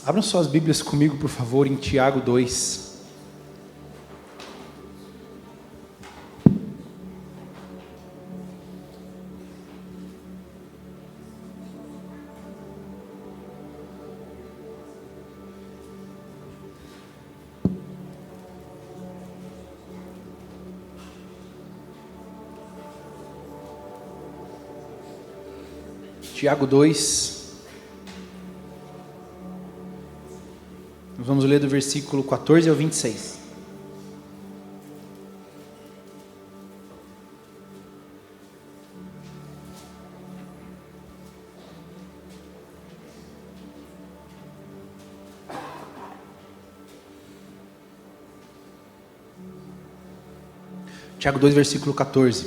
Abram suas Bíblias comigo, por favor, em Tiago 2. Tiago 2. Nós vamos ler do versículo 14 ao 26. Tiago 2, versículo 14.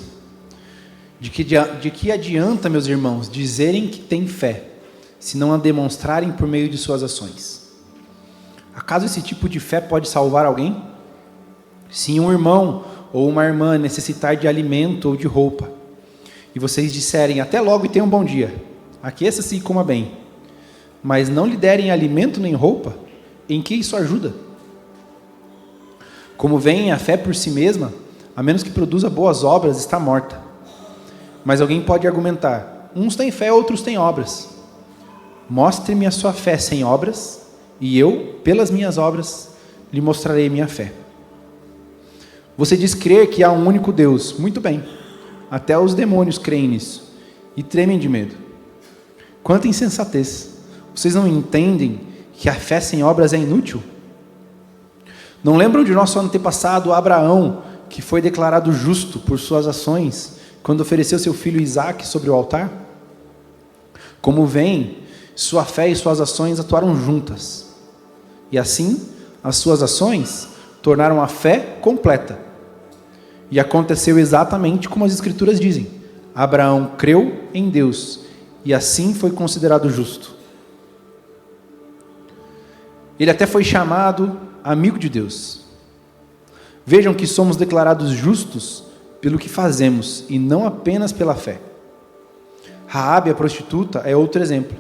De que adianta, meus irmãos, dizerem que têm fé, se não a demonstrarem por meio de suas ações? Acaso esse tipo de fé pode salvar alguém? Se um irmão ou uma irmã necessitar de alimento ou de roupa, e vocês disserem, até logo e tenha um bom dia, aqueça-se e coma bem, mas não lhe derem alimento nem roupa, em que isso ajuda? Como vem a fé por si mesma, a menos que produza boas obras, está morta. Mas alguém pode argumentar, uns têm fé, outros têm obras. Mostre-me a sua fé sem obras, e eu, pelas minhas obras, lhe mostrarei minha fé. Você diz crer que há um único Deus. Muito bem. Até os demônios creem nisso e tremem de medo. Quanta insensatez! Vocês não entendem que a fé sem obras é inútil? Não lembram de nosso antepassado Abraão, que foi declarado justo por suas ações, quando ofereceu seu filho Isaque sobre o altar? Como veem, sua fé e suas ações atuaram juntas. E assim, as suas ações tornaram a fé completa. E aconteceu exatamente como as Escrituras dizem. Abraão creu em Deus, e assim foi considerado justo. Ele até foi chamado amigo de Deus. Vejam que somos declarados justos pelo que fazemos, e não apenas pela fé. Raabe, a prostituta, é outro exemplo.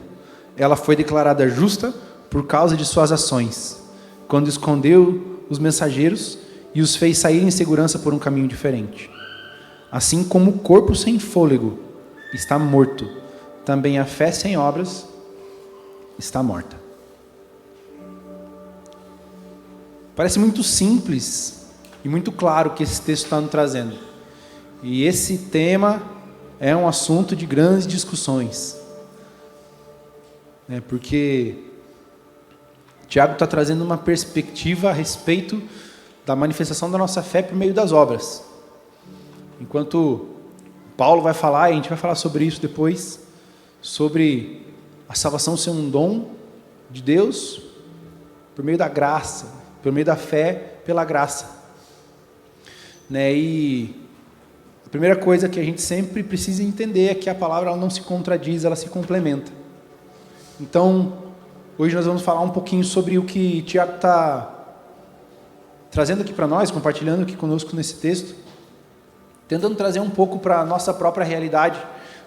Ela foi declarada justa por causa de suas ações, quando escondeu os mensageiros e os fez sair em segurança por um caminho diferente. Assim como o corpo sem fôlego está morto, também a fé sem obras está morta. Parece muito simples e muito claro o que esse texto está nos trazendo. E esse tema é um assunto de grandes discussões. Porque Tiago está trazendo uma perspectiva a respeito da manifestação da nossa fé por meio das obras. Enquanto Paulo vai falar, e a gente vai falar sobre isso depois, sobre a salvação ser um dom de Deus por meio da graça, por meio da fé pela graça. E a primeira coisa que a gente sempre precisa entender é que a palavra ela não se contradiz, ela se complementa. Então, hoje nós vamos falar um pouquinho sobre o que Tiago está trazendo aqui para nós, compartilhando aqui conosco nesse texto, tentando trazer um pouco para a nossa própria realidade,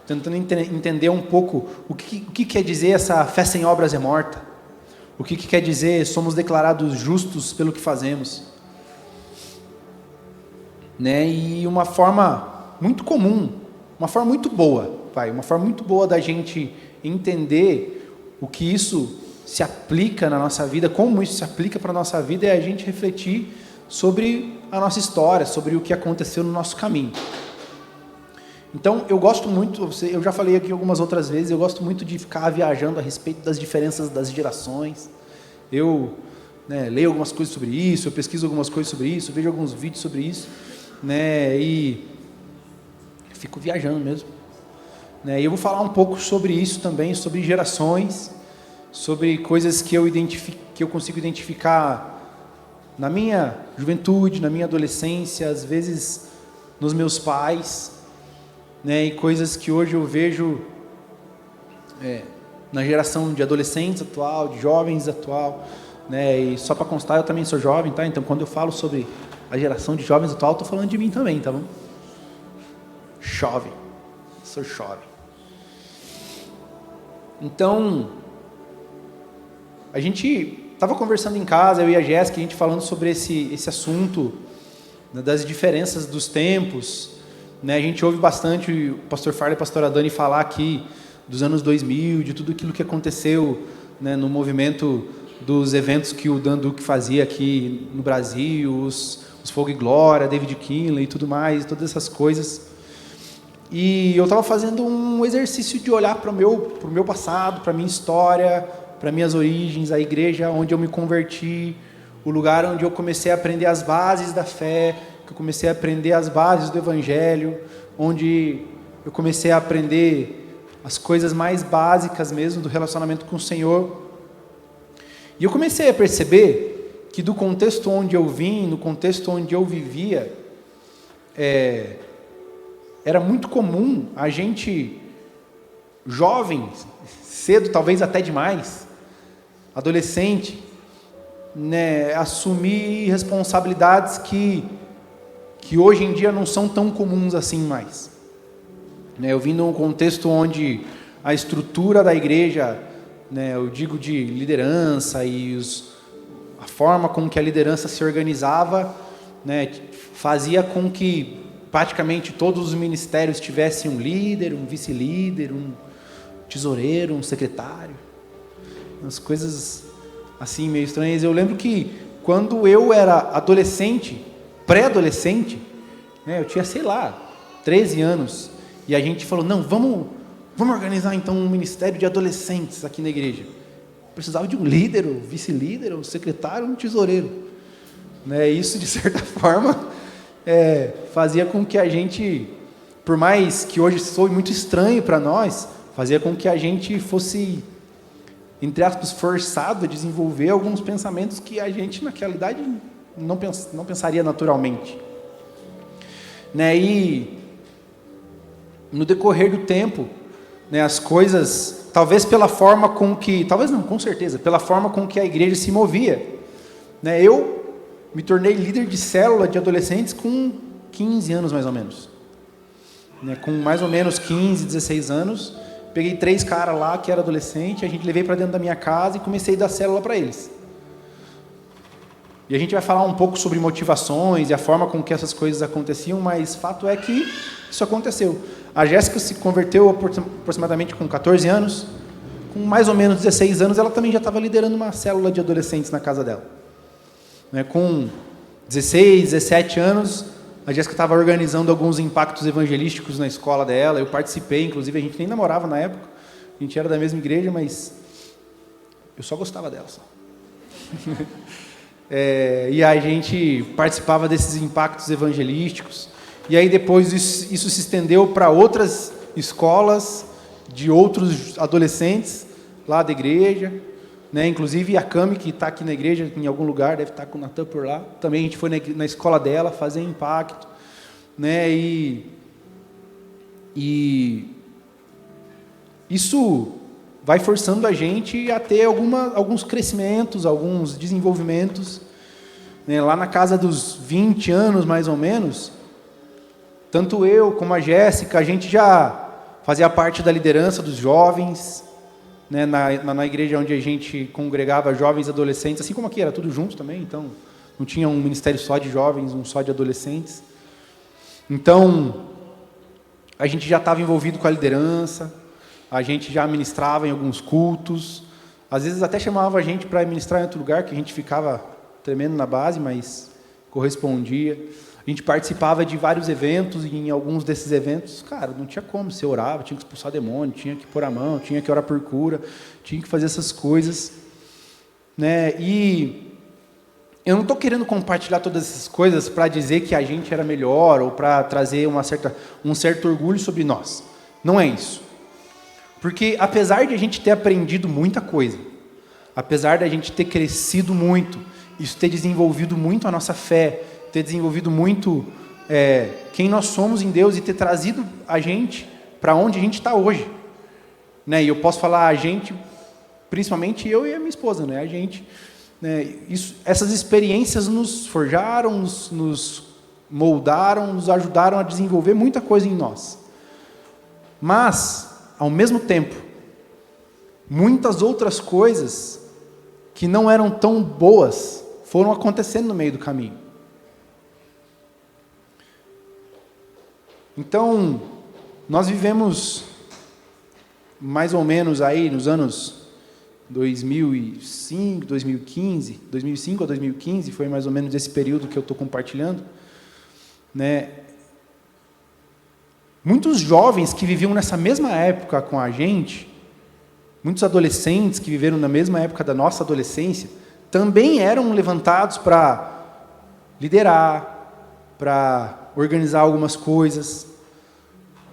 tentando entender um pouco o que quer dizer essa fé sem obras é morta, o que quer dizer somos declarados justos pelo que fazemos. E uma forma muito comum, uma forma muito boa, uma forma muito boa da gente entender o que isso se aplica na nossa vida, como isso se aplica para a nossa vida, é a gente refletir sobre a nossa história, sobre o que aconteceu no nosso caminho. Então, eu gosto muito, eu já falei aqui algumas outras vezes, eu gosto muito de ficar viajando a respeito das diferenças das gerações. Eu leio algumas coisas sobre isso, eu pesquiso algumas coisas sobre isso, vejo alguns vídeos sobre isso, e fico viajando mesmo. E eu vou falar um pouco sobre isso também, sobre gerações, sobre coisas que eu consigo identificar na minha juventude, na minha adolescência, às vezes nos meus pais, e coisas que hoje eu vejo na geração de adolescentes atual, de jovens atual, e só para constar, eu também sou jovem, tá? Então quando eu falo sobre a geração de jovens atual, estou falando de mim também, tá bom? Jovem, sou jovem. Então, a gente estava conversando em casa, eu e a Jéssica, a gente falando sobre esse assunto, né, das diferenças dos tempos, né? A gente ouve bastante o pastor Farley e a pastora Dani falar aqui dos anos 2000, de tudo aquilo que aconteceu, né, no movimento dos eventos que o Dan Duque fazia aqui no Brasil, os Fogo e Glória, David Kinley e tudo mais, todas essas coisas. E eu estava fazendo um exercício de olhar para o meu passado, para a minha história, para minhas origens, a igreja onde eu me converti, o lugar onde eu comecei a aprender as bases da fé, que eu comecei a aprender as bases do Evangelho, onde eu comecei a aprender as coisas mais básicas mesmo do relacionamento com o Senhor. E eu comecei a perceber que do contexto onde eu vim, no contexto onde eu vivia, era muito comum a gente, jovem, cedo, talvez até demais, adolescente, né, assumir responsabilidades que hoje em dia não são tão comuns assim mais. Né, eu vim num contexto onde a estrutura da igreja, né, eu digo de liderança e a forma com que a liderança se organizava, né, fazia com que praticamente todos os ministérios tivessem um líder, um vice-líder, um tesoureiro, um secretário. Umas coisas assim meio estranhas. Eu lembro que quando eu era adolescente, pré-adolescente, né, eu tinha, sei lá, 13 anos, e a gente falou, não, vamos organizar então um ministério de adolescentes aqui na igreja. Precisava de um líder, um vice-líder, um secretário, um tesoureiro. Né, isso, de certa forma, fazia com que a gente, por mais que hoje soe muito estranho para nós, fazia com que a gente fosse, entre aspas, forçado a desenvolver alguns pensamentos que a gente naquela idade não pensaria naturalmente. Né? E no decorrer do tempo, né, as coisas, talvez pela forma com que, talvez não, com certeza, pela forma com que a igreja se movia, né, eu me tornei líder de célula de adolescentes com 15 anos mais ou menos. Né, com mais ou menos 15, 16 anos, peguei 3 caras lá que eram adolescentes, a gente levei para dentro da minha casa e comecei a dar célula para eles. E a gente vai falar um pouco sobre motivações e a forma com que essas coisas aconteciam, mas fato é que isso aconteceu. A Jéssica se converteu aproximadamente com 14 anos, com mais ou menos 16 anos ela também já estava liderando uma célula de adolescentes na casa dela. Né, com 16, 17 anos, a Jéssica estava organizando alguns impactos evangelísticos na escola dela, eu participei, inclusive a gente nem namorava na época, a gente era da mesma igreja, mas eu só gostava dela. Só. E a gente participava desses impactos evangelísticos, e aí depois isso se estendeu para outras escolas de outros adolescentes lá da igreja, né? Inclusive a Cami, que está aqui na igreja, em algum lugar, deve estar com o Natan por lá, também a gente foi na escola dela fazer impacto, né? E isso vai forçando a gente a ter alguns crescimentos, alguns desenvolvimentos, né? Lá na casa dos 20 anos, mais ou menos, tanto eu como a Jéssica, a gente já fazia parte da liderança dos jovens, né, na igreja onde a gente congregava jovens e adolescentes, assim como aqui era tudo junto também, então não tinha um ministério só de jovens, um só de adolescentes. Então, a gente já estava envolvido com a liderança, a gente já ministrava em alguns cultos, às vezes até chamava a gente para ministrar em outro lugar, que a gente ficava tremendo na base, mas correspondia. A gente participava de vários eventos, e em alguns desses eventos, cara, não tinha como, você orava, tinha que expulsar demônio, tinha que pôr a mão, tinha que orar por cura, tinha que fazer essas coisas, né? E eu não estou querendo compartilhar todas essas coisas para dizer que a gente era melhor, ou para trazer um certo orgulho sobre nós, não é isso. Porque apesar de a gente ter aprendido muita coisa, apesar de a gente ter crescido muito, isso ter desenvolvido muito a nossa fé, ter desenvolvido muito quem nós somos em Deus e ter trazido a gente para onde a gente está hoje. Né? E eu posso falar a gente, principalmente eu e a minha esposa, né? A gente, né? Essas experiências nos forjaram, nos moldaram, nos ajudaram a desenvolver muita coisa em nós. Mas, ao mesmo tempo, muitas outras coisas que não eram tão boas foram acontecendo no meio do caminho. Então, nós vivemos mais ou menos aí nos anos 2005 a 2015, foi mais ou menos esse período que eu estou compartilhando, né? Muitos jovens que viviam nessa mesma época com a gente, muitos adolescentes que viveram na mesma época da nossa adolescência, também eram levantados para liderar, para organizar algumas coisas,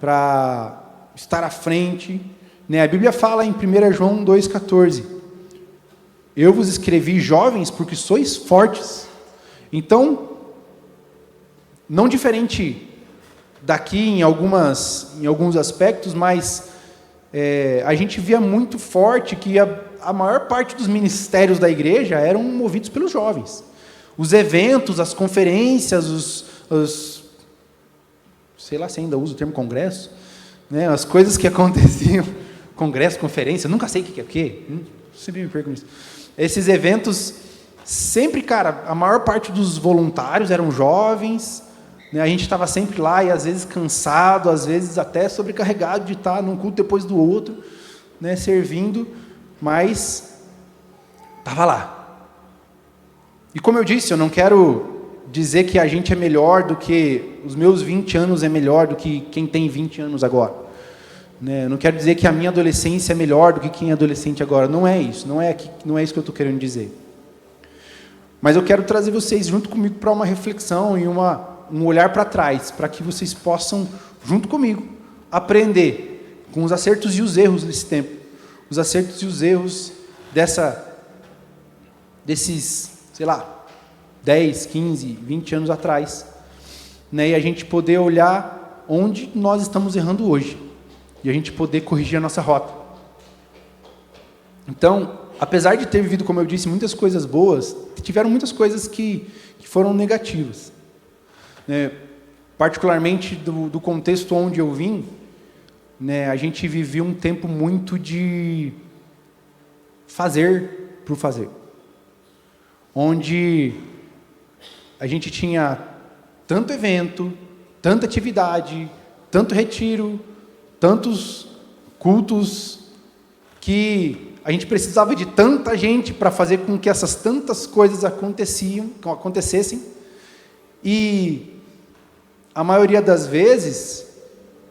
para estar à frente, né? A Bíblia fala em 1 João 2,14, eu vos escrevi jovens porque sois fortes. Então, não diferente daqui em alguns aspectos, mas a gente via muito forte que a maior parte dos ministérios da igreja eram movidos pelos jovens. Os eventos, as conferências, sei lá se ainda usa o termo congresso, né? As coisas que aconteciam, congresso, conferência, nunca sei o que é o quê, sempre me pergunto isso. Esses eventos, sempre, cara, a maior parte dos voluntários eram jovens, né? A gente estava sempre lá e às vezes cansado, às vezes até sobrecarregado de estar num culto depois do outro, né, servindo, mas estava lá. E como eu disse, eu não quero dizer que a gente é melhor do que os meus 20 anos é melhor do que quem tem 20 anos agora, né? Eu não quero dizer que a minha adolescência é melhor do que quem é adolescente agora. Não é isso, não é isso que eu estou querendo dizer. Mas eu quero trazer vocês junto comigo para uma reflexão e um olhar para trás, para que vocês possam, junto comigo, aprender com os acertos e os erros desse tempo, os acertos e os erros desses, sei lá, 10, 15, 20 anos atrás, né? E a gente poder olhar onde nós estamos errando hoje, e a gente poder corrigir a nossa rota. Então, apesar de ter vivido, como eu disse, muitas coisas boas, tiveram muitas coisas que foram negativas. Particularmente do contexto onde eu vim, né, a gente vivia um tempo muito de fazer por fazer, onde a gente tinha tanto evento, tanta atividade, tanto retiro, tantos cultos, que a gente precisava de tanta gente para fazer com que essas tantas coisas acontecessem, e a maioria das vezes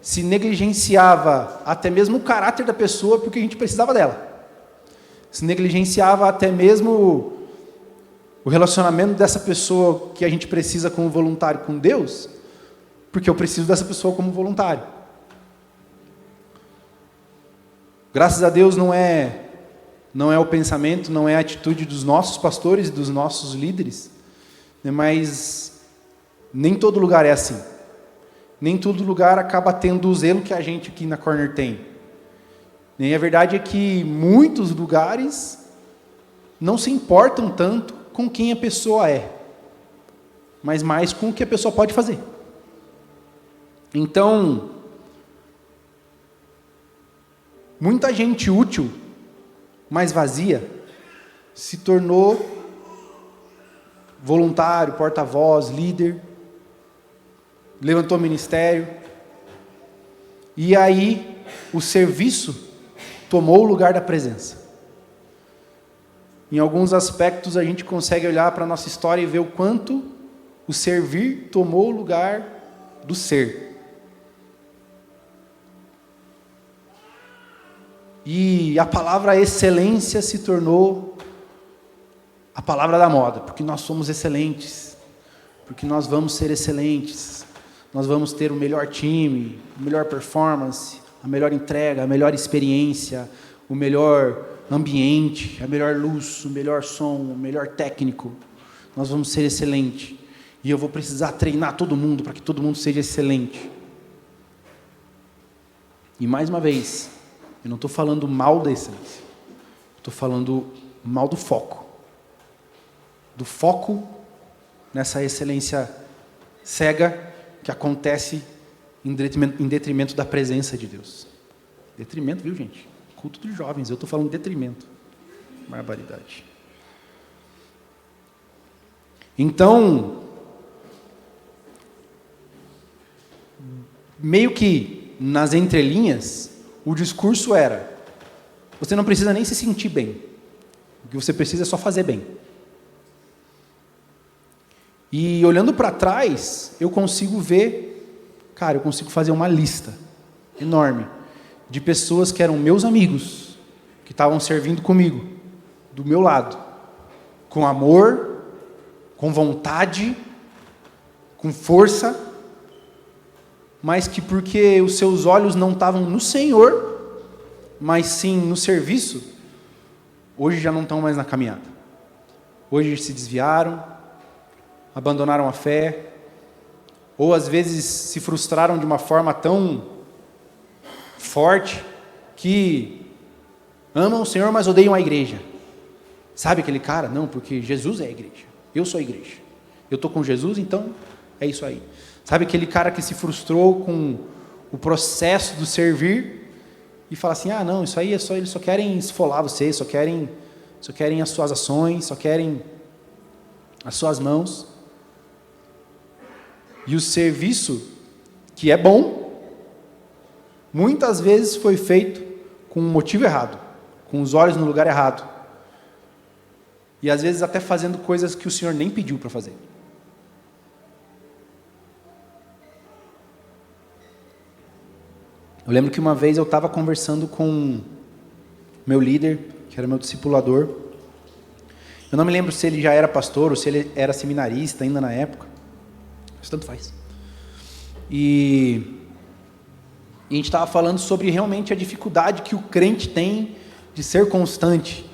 se negligenciava até mesmo o caráter da pessoa porque a gente precisava dela. Se negligenciava até mesmo o relacionamento dessa pessoa que a gente precisa como voluntário com Deus, porque eu preciso dessa pessoa como voluntário. Graças a Deus não é o pensamento, não é a atitude dos nossos pastores e dos nossos líderes, né, mas nem todo lugar é assim. Nem todo lugar acaba tendo o zelo que a gente aqui na Corner tem. E a verdade é que muitos lugares não se importam tanto com quem a pessoa é, mas mais com o que a pessoa pode fazer. Então, muita gente útil, mas vazia, se tornou voluntário, porta-voz, líder, levantou ministério, e aí o serviço tomou o lugar da presença. Em alguns aspectos a gente consegue olhar para a nossa história e ver o quanto o servir tomou o lugar do ser. E a palavra excelência se tornou a palavra da moda, porque nós somos excelentes, porque nós vamos ser excelentes, nós vamos ter o melhor time, a melhor performance, a melhor entrega, a melhor experiência, o melhor ambiente, a melhor luz, o melhor som, o melhor técnico. Nós vamos ser excelentes. E eu vou precisar treinar todo mundo para que todo mundo seja excelente. E mais uma vez, eu não estou falando mal da excelência. Estou falando mal do foco. Do foco nessa excelência cega que acontece em detrimento da presença de Deus. Detrimento, viu, gente? Culto dos jovens, eu estou falando detrimento. Barbaridade. Então, meio que nas entrelinhas, o discurso era: você não precisa nem se sentir bem, o que você precisa é só fazer bem. E olhando para trás, eu consigo ver, eu consigo fazer uma lista enorme de pessoas que eram meus amigos, que estavam servindo comigo, do meu lado, com amor, com vontade, com força, mas que porque os seus olhos não estavam no Senhor, mas sim no serviço, hoje já não estão mais na caminhada. Hoje se desviaram, abandonaram a fé, ou às vezes se frustraram de uma forma tão forte que amam o Senhor, mas odeiam a igreja. Sabe aquele cara? Não, porque Jesus é a igreja. Eu sou a igreja. Eu estou com Jesus, então é isso aí. Sabe aquele cara que se frustrou com o processo do servir e fala assim: não, isso aí é só, eles só querem esfolar você, só querem as suas ações, só querem as suas mãos. E o serviço, que é bom, muitas vezes foi feito com um motivo errado, com os olhos no lugar errado. E às vezes até fazendo coisas que o Senhor nem pediu para fazer. Eu lembro que uma vez eu estava conversando com meu líder, que era meu discipulador. Eu não me lembro se ele já era pastor ou se ele era seminarista ainda na época. Mas tanto faz. E a gente estava falando sobre realmente a dificuldade que o crente tem de ser constante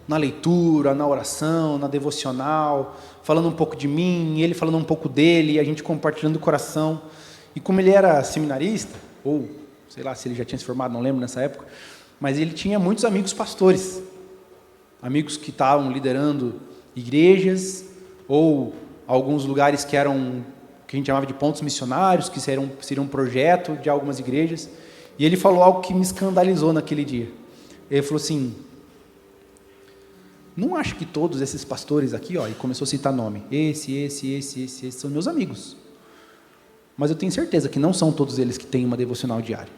na leitura, na oração, na devocional, falando um pouco de mim, ele falando um pouco dele, a gente compartilhando o coração. E como ele era seminarista, ou sei lá se ele já tinha se formado, não lembro nessa época, mas ele tinha muitos amigos pastores, amigos que estavam liderando igrejas, ou alguns lugares que eram, que a gente chamava de pontos missionários, que seriam um projeto de algumas igrejas. E ele falou algo que me escandalizou naquele dia. Ele falou assim: não acho que todos esses pastores aqui, e começou a citar nome, esse são meus amigos, mas eu tenho certeza que não são todos eles que têm uma devocional diária.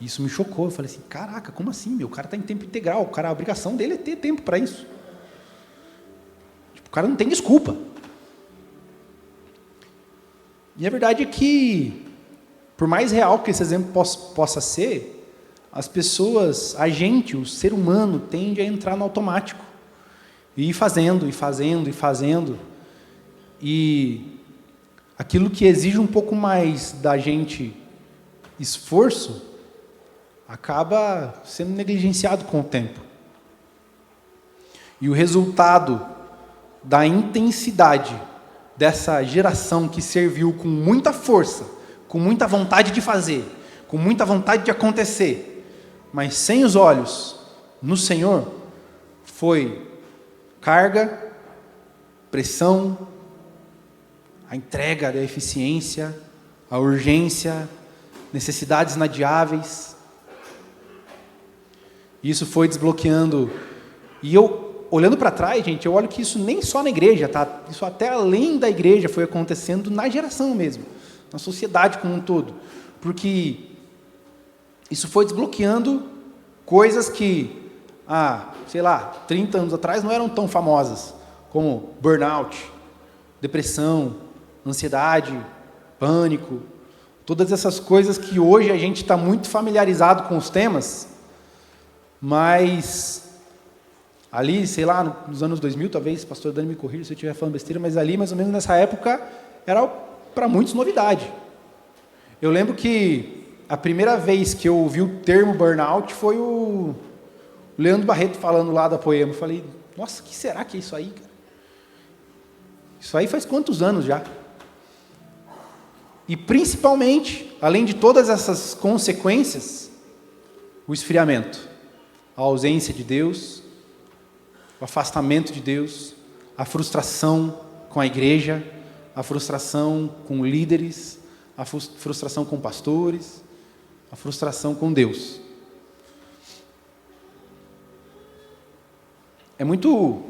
Isso me chocou. Eu falei assim: caraca, como assim, meu? O cara está em tempo integral, a obrigação dele é ter tempo para isso. O cara não tem desculpa. E a verdade é que, por mais real que esse exemplo possa ser, as pessoas, a gente, o ser humano, tende a entrar no automático. E ir fazendo. E aquilo que exige um pouco mais da gente esforço, acaba sendo negligenciado com o tempo. E o resultado da intensidade dessa geração que serviu com muita força, com muita vontade de fazer, com muita vontade de acontecer, mas sem os olhos no Senhor, foi carga, pressão, a entrega da eficiência, a urgência, necessidades inadiáveis. Isso foi desbloqueando. E eu, olhando para trás, gente, eu olho que isso nem só na igreja, tá? Isso até além da igreja foi acontecendo na geração mesmo, na sociedade como um todo. Porque isso foi desbloqueando coisas que, 30 anos atrás não eram tão famosas, como burnout, depressão, ansiedade, pânico, todas essas coisas que hoje a gente está muito familiarizado com os temas, mas ali, nos anos 2000, talvez, pastor Dani me corrija se eu estiver falando besteira, mas ali, mais ou menos nessa época, era para muitos novidade. Eu lembro que a primeira vez que eu ouvi o termo burnout foi o Leandro Barreto falando lá da Poema. Eu falei: nossa, o que será que é isso aí, cara? Isso aí faz quantos anos já? E principalmente, além de todas essas consequências, o esfriamento, a ausência de Deus, o afastamento de Deus, a frustração com a igreja, a frustração com líderes, a frustração com pastores, a frustração com Deus. É muito...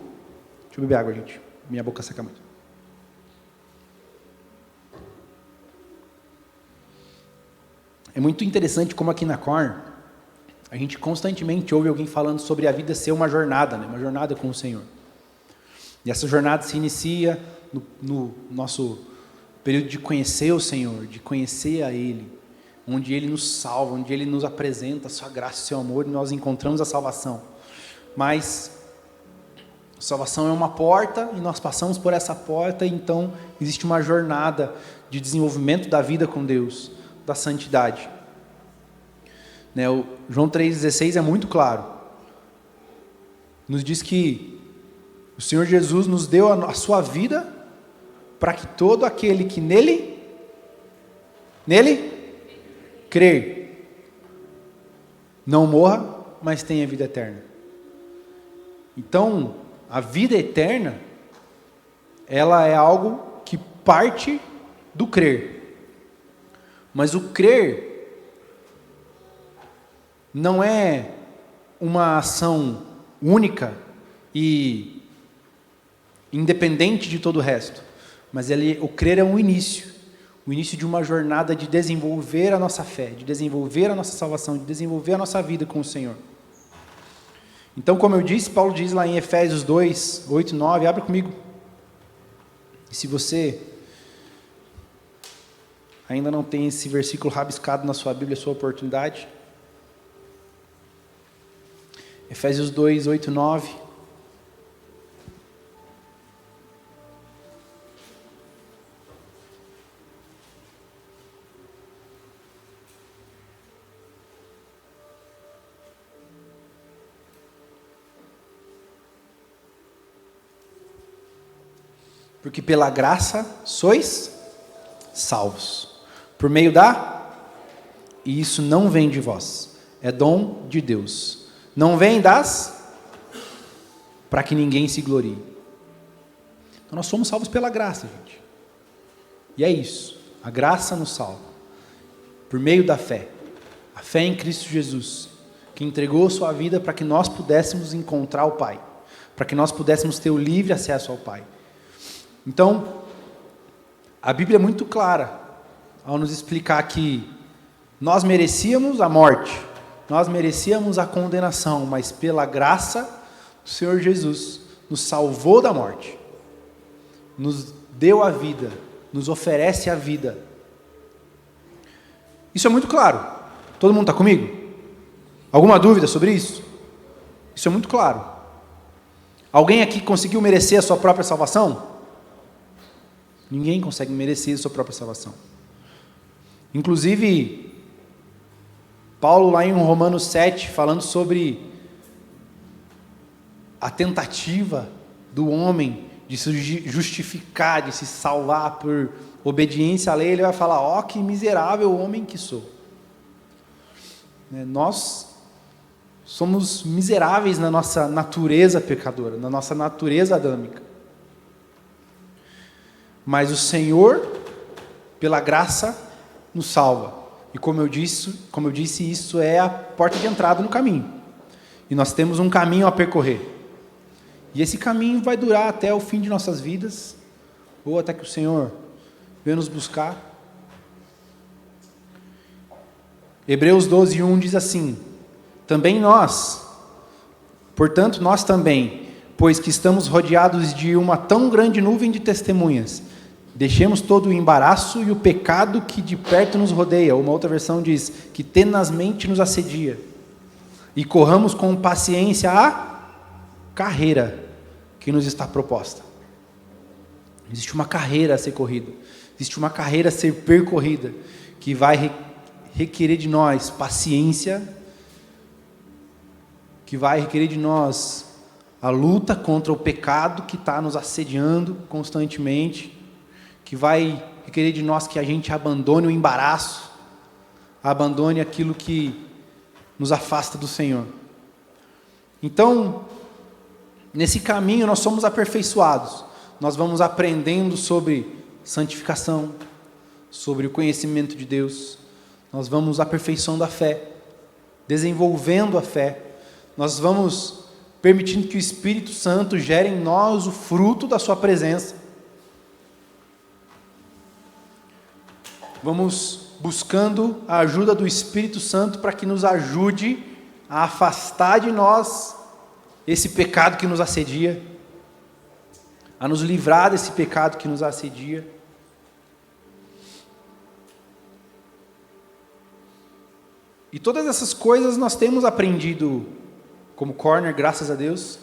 Deixa eu beber água, gente. minha boca seca muito. É muito interessante como aqui na Corn, a gente constantemente ouve alguém falando sobre a vida ser uma jornada, né? Uma jornada com o Senhor. E essa jornada se inicia no nosso período de conhecer o Senhor, de conhecer a Ele, onde Ele nos salva, onde Ele nos apresenta a sua graça e o seu amor, e nós encontramos a salvação. Mas a salvação é uma porta, e nós passamos por essa porta, e então existe uma jornada de desenvolvimento da vida com Deus, da santidade. Né, o João 3,16 é muito claro. Nos diz que o Senhor Jesus nos deu a sua vida para que todo aquele que nele crer, não morra, mas tenha vida eterna. Então, a vida eterna, ela é algo que parte do crer. Mas o crer não é uma ação única e independente de todo o resto, mas o crer é o início de uma jornada de desenvolver a nossa fé, de desenvolver a nossa salvação, de desenvolver a nossa vida com o Senhor. Então, como eu disse, Paulo diz lá em Efésios 2, 8 e 9, abre comigo. E se você ainda não tem esse versículo rabiscado na sua Bíblia, é a sua oportunidade. Efésios 2, 8 e 9. Porque pela graça sois salvos, por meio e isso não vem de vós, é dom de Deus, não vem para que ninguém se glorie. Então nós somos salvos pela graça, gente, e é isso, a graça nos salva, por meio da fé, a fé em Cristo Jesus, que entregou sua vida para que nós pudéssemos encontrar o Pai, para que nós pudéssemos ter o livre acesso ao Pai. Então, a Bíblia é muito clara ao nos explicar que nós merecíamos a morte, nós merecíamos a condenação, mas pela graça do Senhor Jesus nos salvou da morte, nos deu a vida, nos oferece a vida. Isso é muito claro. Todo mundo está comigo? Alguma dúvida sobre isso? Isso é muito claro. Alguém aqui conseguiu merecer a sua própria salvação? Ninguém consegue merecer a sua própria salvação. Inclusive, Paulo lá em Romanos 7, falando sobre a tentativa do homem de se justificar, de se salvar por obediência à lei, ele vai falar, ó, que miserável homem que sou. Nós somos miseráveis na nossa natureza pecadora, na nossa natureza adâmica. Mas o Senhor, pela graça, nos salva. E como eu disse, isso é a porta de entrada no caminho. E nós temos um caminho a percorrer. E esse caminho vai durar até o fim de nossas vidas, ou até que o Senhor venha nos buscar. Hebreus 12, 1 diz assim, portanto nós também, pois que estamos rodeados de uma tão grande nuvem de testemunhas, deixemos todo o embaraço e o pecado que de perto nos rodeia. Uma outra versão diz, que tenazmente nos assedia. E corramos com paciência a carreira que nos está proposta. Existe uma carreira a ser corrida. Existe uma carreira a ser percorrida, que vai requerer de nós paciência, que vai requerer de nós a luta contra o pecado que está nos assediando constantemente, que vai requerer de nós que a gente abandone o embaraço, abandone aquilo que nos afasta do Senhor. Então, nesse caminho nós somos aperfeiçoados, nós vamos aprendendo sobre santificação, sobre o conhecimento de Deus, nós vamos aperfeiçoando a fé, desenvolvendo a fé, nós vamos permitindo que o Espírito Santo gere em nós o fruto da sua presença. Vamos buscando a ajuda do Espírito Santo para que nos ajude a afastar de nós esse pecado que nos assedia, a nos livrar desse pecado que nos assedia. E todas essas coisas nós temos aprendido como Corner, graças a Deus,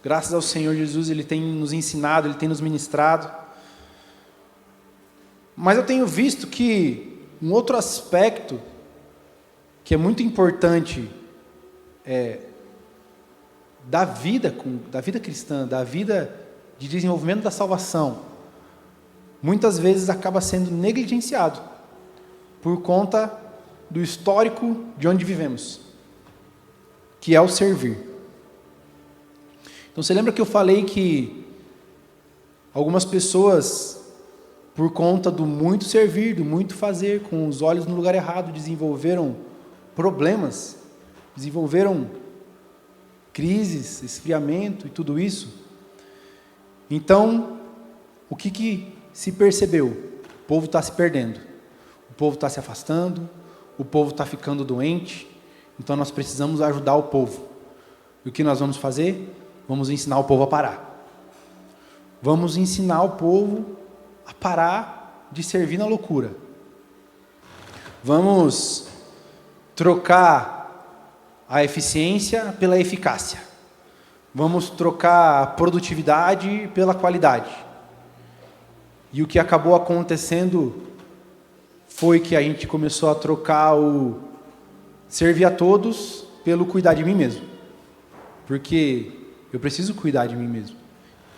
graças ao Senhor Jesus, Ele tem nos ensinado, Ele tem nos ministrado. Mas eu tenho visto que um outro aspecto que é muito importante da vida cristã, da vida de desenvolvimento da salvação, muitas vezes acaba sendo negligenciado por conta do histórico de onde vivemos, que é o servir. Então você lembra que eu falei que algumas pessoas, por conta do muito servir, do muito fazer, com os olhos no lugar errado, desenvolveram problemas, desenvolveram crises, esfriamento e tudo isso? Então, o que se percebeu? O povo está se perdendo, o povo está se afastando, o povo está ficando doente, então nós precisamos ajudar o povo. E o que nós vamos fazer? Vamos ensinar o povo a parar. Vamos ensinar o povo a parar de servir na loucura. Vamos trocar a eficiência pela eficácia. Vamos trocar a produtividade pela qualidade. E o que acabou acontecendo foi que a gente começou a trocar o servir a todos pelo cuidar de mim mesmo. Porque eu preciso cuidar de mim mesmo.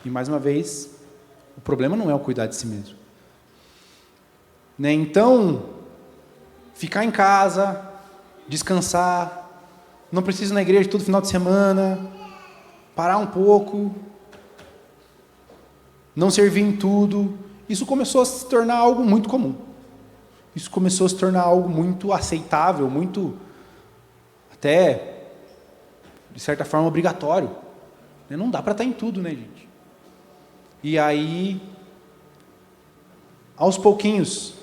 E mais uma vez, o problema não é o cuidar de si mesmo. Né? Então, ficar em casa, descansar, não preciso ir na igreja todo final de semana, parar um pouco, não servir em tudo, isso começou a se tornar algo muito comum. Isso começou a se tornar algo muito aceitável, muito, até, de certa forma, obrigatório. Não dá para estar em tudo, né, gente? E aí, aos pouquinhos,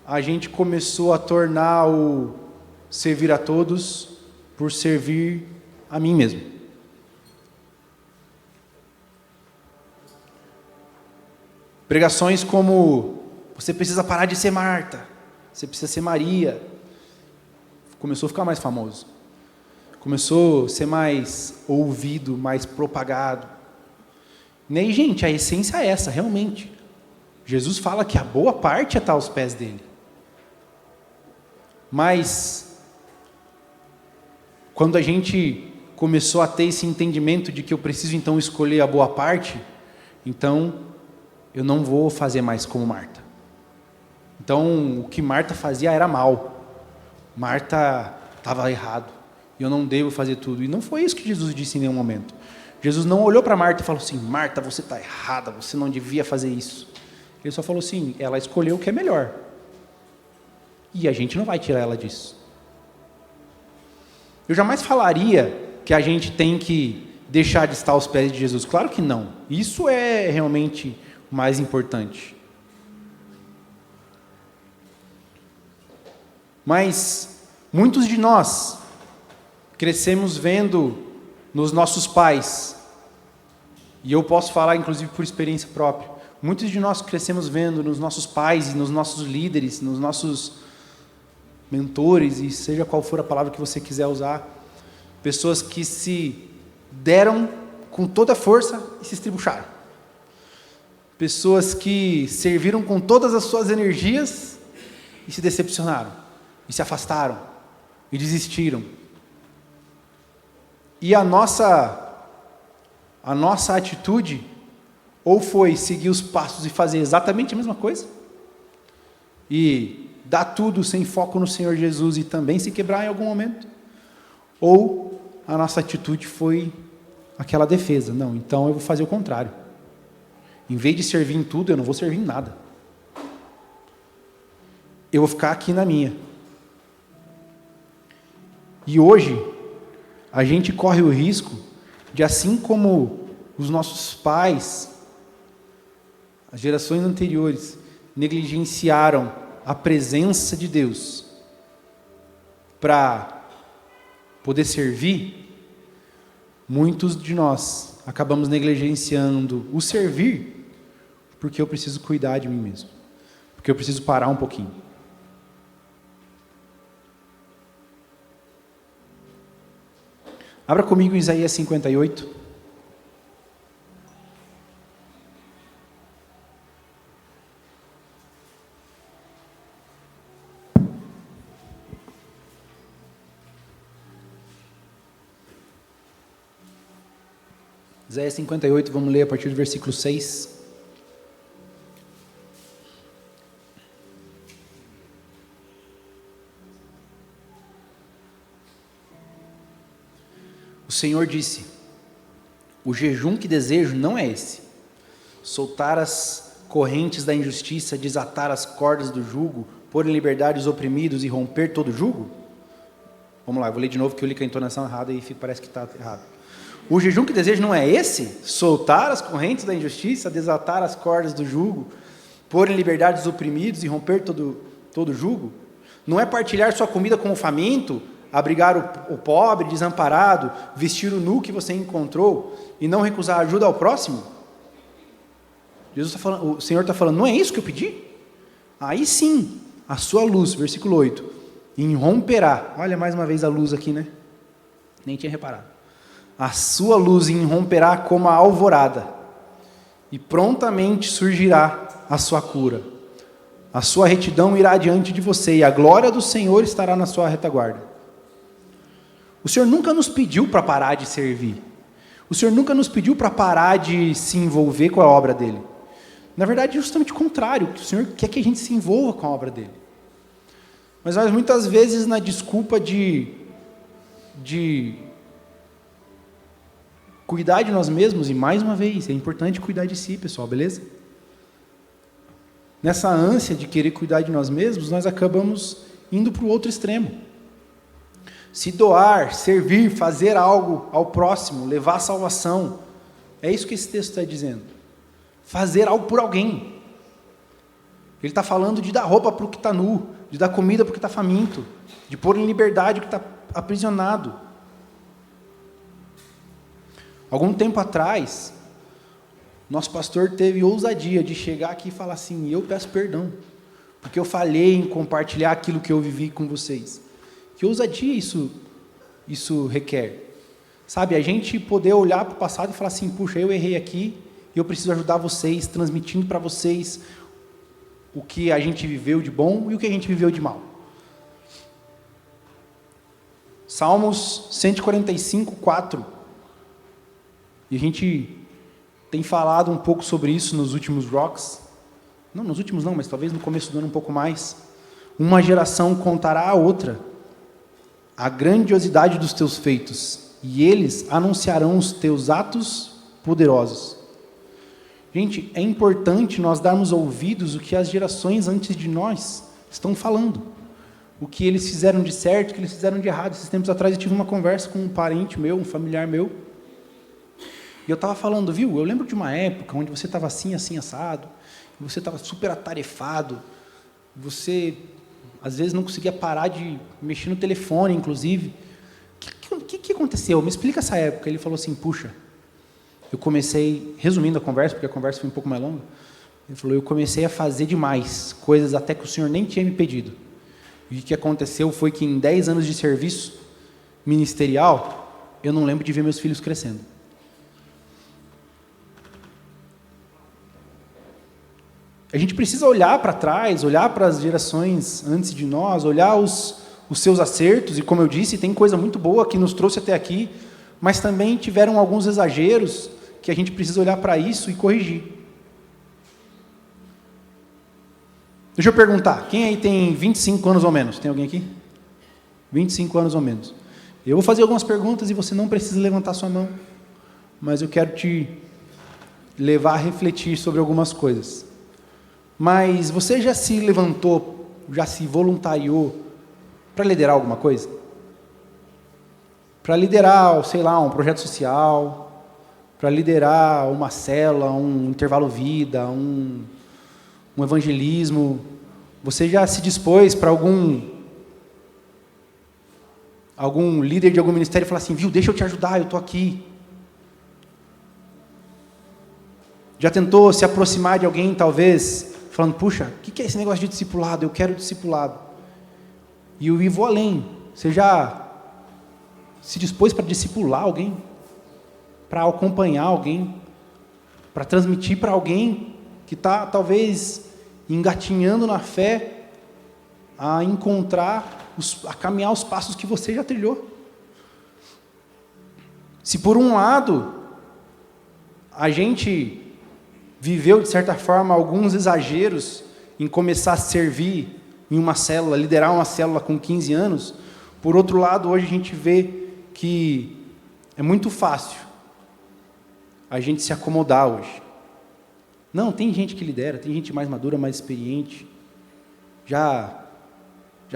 a gente começou a tornar o servir a todos por servir a mim mesmo. Pregações como, você precisa parar de ser Marta, você precisa ser Maria, começou a ficar mais famoso, começou a ser mais ouvido, mais propagado. E gente, a essência é essa, realmente. Jesus fala que a boa parte está aos pés dele. Mas, quando a gente começou a ter esse entendimento de que eu preciso então escolher a boa parte, então eu não vou fazer mais como Marta. Então, o que Marta fazia era mal. Marta estava errado. E eu não devo fazer tudo. E não foi isso que Jesus disse em nenhum momento. Jesus não olhou para Marta e falou assim, Marta, você está errada, você não devia fazer isso. Ele só falou assim, ela escolheu o que é melhor. E a gente não vai tirar ela disso. Eu jamais falaria que a gente tem que deixar de estar aos pés de Jesus. Claro que não. Isso é realmente o mais importante. Mas muitos de nós crescemos vendo nos nossos pais, e eu posso falar inclusive por experiência própria, muitos de nós crescemos vendo nos nossos pais e nos nossos líderes, nos nossos mentores, e seja qual for a palavra que você quiser usar, pessoas que se deram com toda a força e se estribucharam. Pessoas que serviram com todas as suas energias e se decepcionaram, e se afastaram, e desistiram. E a nossa atitude, ou foi seguir os passos e fazer exatamente a mesma coisa, e dar tudo sem foco no Senhor Jesus e também se quebrar em algum momento, ou a nossa atitude foi aquela defesa, não, então eu vou fazer o contrário. Em vez de servir em tudo, eu não vou servir em nada. Eu vou ficar aqui na minha. E hoje, a gente corre o risco de assim como os nossos pais, as gerações anteriores, negligenciaram a presença de Deus para poder servir, muitos de nós acabamos negligenciando o servir porque eu preciso cuidar de mim mesmo, porque eu preciso parar um pouquinho. Abra comigo em Isaías 58. Isaías 58, vamos ler a partir do versículo 6. O Senhor disse: o jejum que desejo não é esse, soltar as correntes da injustiça, desatar as cordas do jugo, pôr em liberdade os oprimidos e romper todo jugo? Vamos lá, eu vou ler de novo que eu li com a entonação errada e parece que está errado. O jejum que desejo não é esse, soltar as correntes da injustiça, desatar as cordas do jugo, pôr em liberdade os oprimidos e romper todo jugo? Não é partilhar sua comida com o faminto, abrigar o pobre, desamparado, vestir o nu que você encontrou e não recusar ajuda ao próximo? Jesus está falando, o Senhor está falando, não é isso que eu pedi? Aí sim, a sua luz, versículo 8, irromperá. Olha mais uma vez a luz aqui, né? Nem tinha reparado. A sua luz irromperá como a alvorada e prontamente surgirá a sua cura. A sua retidão irá diante de você e a glória do Senhor estará na sua retaguarda. O Senhor nunca nos pediu para parar de servir. O Senhor nunca nos pediu para parar de se envolver com a obra dEle. Na verdade, é justamente o contrário. O Senhor quer que a gente se envolva com a obra dEle. Mas nós muitas vezes, na desculpa de cuidar de nós mesmos, e mais uma vez, é importante cuidar de si, pessoal, beleza? Nessa ânsia de querer cuidar de nós mesmos, nós acabamos indo para o outro extremo. Se doar, servir, fazer algo ao próximo, levar a salvação, é isso que esse texto está dizendo. Fazer algo por alguém. Ele está falando de dar roupa para o que está nu, de dar comida para o que está faminto, de pôr em liberdade o que está aprisionado. Algum tempo atrás, nosso pastor teve ousadia de chegar aqui e falar assim: eu peço perdão, porque eu falhei em compartilhar aquilo que eu vivi com vocês. Que ousadia isso requer? Sabe, a gente poder olhar para o passado e falar assim: puxa, eu errei aqui, e eu preciso ajudar vocês, transmitindo para vocês o que a gente viveu de bom e o que a gente viveu de mal. Salmos 145, 4. E a gente tem falado um pouco sobre isso nos últimos rocks. Não, nos últimos não, mas talvez no começo do ano um pouco mais. Uma geração contará à outra a grandiosidade dos teus feitos, e eles anunciarão os teus atos poderosos. Gente, é importante nós darmos ouvidos ao que as gerações antes de nós estão falando. O que eles fizeram de certo, o que eles fizeram de errado. Esses tempos atrás eu tive uma conversa com um parente meu, um familiar meu, e eu estava falando, viu, eu lembro de uma época onde você estava assim, assim, assado, você estava super atarefado, você às vezes não conseguia parar de mexer no telefone, inclusive. O que aconteceu? Me explica essa época. Ele falou assim: puxa, eu comecei, resumindo a conversa, porque a conversa foi um pouco mais longa, ele falou: eu comecei a fazer demais, coisas até que o senhor nem tinha me pedido. E o que aconteceu foi que em 10 anos de serviço ministerial, eu não lembro de ver meus filhos crescendo. A gente precisa olhar para trás, olhar para as gerações antes de nós, olhar os seus acertos, e como eu disse, tem coisa muito boa que nos trouxe até aqui, mas também tiveram alguns exageros que a gente precisa olhar para isso e corrigir. Deixa eu perguntar, quem aí tem 25 anos ou menos? Tem alguém aqui? 25 anos ou menos. Eu vou fazer algumas perguntas e você não precisa levantar sua mão, mas eu quero te levar a refletir sobre algumas coisas. Mas você já se levantou, já se voluntariou para liderar alguma coisa? para liderar, sei lá, um projeto social, para liderar uma célula, um intervalo vida, um evangelismo. Você já se dispôs para algum líder de algum ministério falar assim, viu, deixa eu te ajudar, eu estou aqui. Já tentou se aproximar de alguém, talvez, falando, puxa, o que é esse negócio de discipulado? Eu quero discipulado. E eu vou além. Você já se dispôs para discipular alguém? Para acompanhar alguém? Para transmitir para alguém que está, talvez, engatinhando na fé, a encontrar, a caminhar os passos que você já trilhou? Se por um lado, a gente viveu, de certa forma, alguns exageros em começar a servir em uma célula, liderar uma célula com 15 anos, por outro lado, hoje a gente vê que é muito fácil a gente se acomodar hoje. Não, tem gente que lidera, tem gente mais madura, mais experiente, já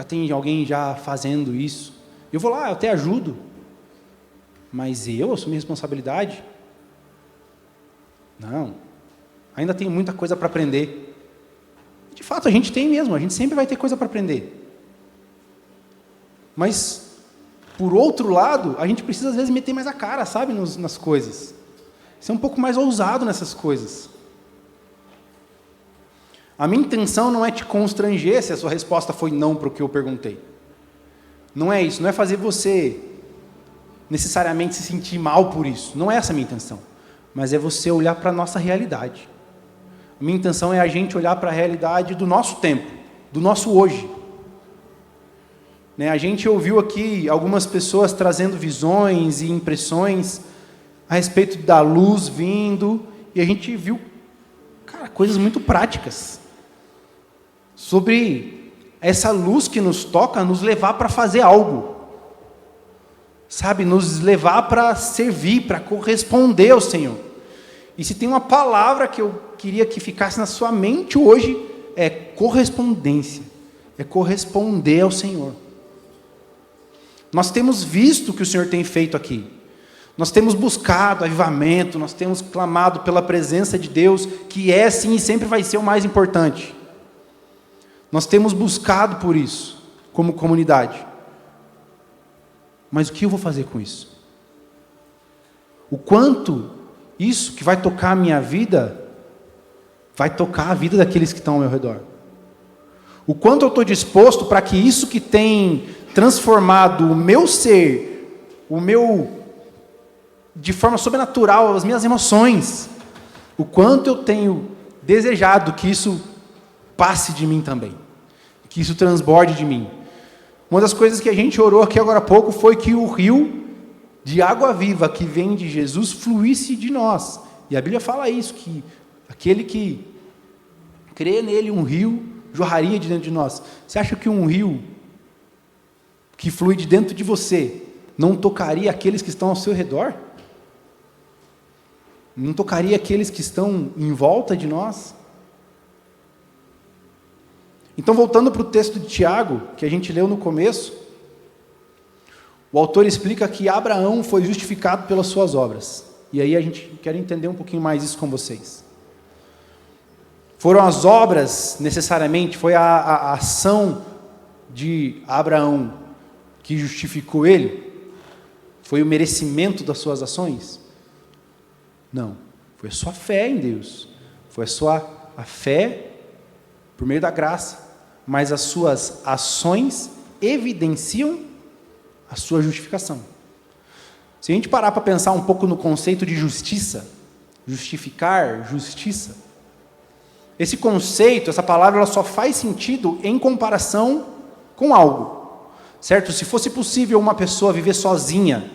tem alguém já fazendo isso. Eu vou lá, eu até ajudo, mas eu assumi responsabilidade? Não, ainda tenho muita coisa para aprender. De fato, a gente tem mesmo, a gente sempre vai ter coisa para aprender. Mas, por outro lado, a gente precisa às vezes meter mais a cara, sabe, nas coisas. Ser um pouco mais ousado nessas coisas. A minha intenção não é te constranger se a sua resposta foi não para o que eu perguntei. Não é isso, não é fazer você necessariamente se sentir mal por isso. Não é essa a minha intenção. Mas é você olhar para a nossa realidade. A minha intenção é a gente olhar para a realidade do nosso tempo, do nosso hoje. A gente ouviu aqui algumas pessoas trazendo visões e impressões a respeito da luz vindo, e a gente viu, cara, coisas muito práticas sobre essa luz que nos toca, nos levar para fazer algo, sabe, nos levar para servir, para corresponder ao Senhor. E se tem uma palavra que eu queria que ficasse na sua mente hoje, é correspondência, é corresponder ao Senhor. Nós temos visto o que o Senhor tem feito aqui. Nós temos buscado avivamento, nós temos clamado pela presença de Deus, que é sim e sempre vai ser o mais importante. Nós temos buscado por isso, como comunidade. Mas o que eu vou fazer com isso? O quanto isso que vai tocar a minha vida, vai tocar a vida daqueles que estão ao meu redor. O quanto eu estou disposto para que isso que tem transformado o meu ser, de forma sobrenatural, as minhas emoções, o quanto eu tenho desejado que isso passe de mim também, que isso transborde de mim. Uma das coisas que a gente orou aqui agora há pouco foi que o rio de água viva que vem de Jesus fluísse de nós. E a Bíblia fala isso, que aquele que crê nele, um rio jorraria de dentro de nós. Você acha que um rio que flui de dentro de você não tocaria aqueles que estão ao seu redor? Não tocaria aqueles que estão em volta de nós? Então, voltando para o texto de Tiago, que a gente leu no começo, o autor explica que Abraão foi justificado pelas suas obras. E aí a gente quer entender um pouquinho mais isso com vocês. Foram as obras, necessariamente, foi a ação de Abraão que justificou ele? Foi o merecimento das suas ações? Não. Foi a sua fé em Deus. Foi a fé por meio da graça. Mas as suas ações evidenciam a sua justificação. Se a gente parar para pensar um pouco no conceito de justiça, justificar, justiça, esse conceito, essa palavra, ela só faz sentido em comparação com algo, certo? Se fosse possível uma pessoa viver sozinha,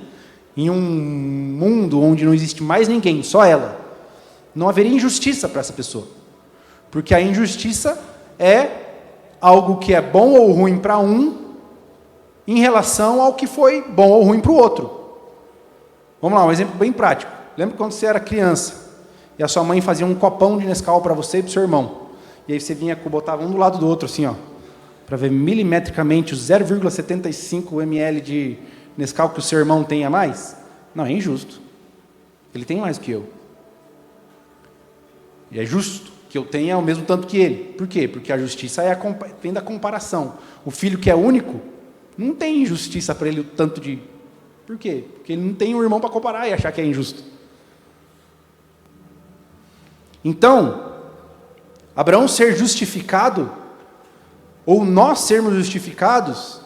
em um mundo onde não existe mais ninguém, só ela, não haveria injustiça para essa pessoa, porque a injustiça é algo que é bom ou ruim para um, em relação ao que foi bom ou ruim para o outro. Vamos lá, um exemplo bem prático. Lembra quando você era criança e a sua mãe fazia um copão de Nescau para você e para o seu irmão? E aí você vinha, botava um do lado do outro, assim, ó, para ver milimetricamente os 0,75 ml Nescau que o seu irmão tenha mais? Não, é injusto. Ele tem mais que eu. E é justo que eu tenha o mesmo tanto que ele. Por quê? Porque a justiça vem da comparação. O filho que é único, não tem injustiça para ele o tanto de... Por quê? Porque ele não tem um irmão para comparar e achar que é injusto. Então, Abraão ser justificado, ou nós sermos justificados,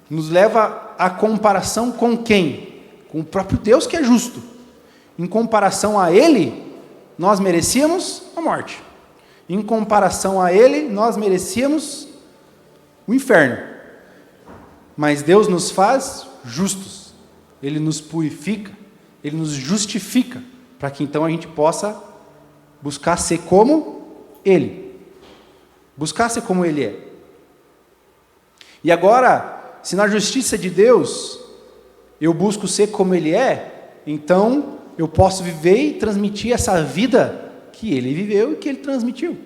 nos leva à comparação com quem? Com o próprio Deus que é justo. Em comparação a Ele, nós merecíamos a morte. Em comparação a Ele, nós merecíamos o inferno. Mas Deus nos faz justos. Ele nos purifica, Ele nos justifica, para que então a gente possa buscar ser como Ele. Buscar ser como Ele é. E agora, se na justiça de Deus eu busco ser como Ele é, então eu posso viver e transmitir essa vida que Ele viveu e que Ele transmitiu.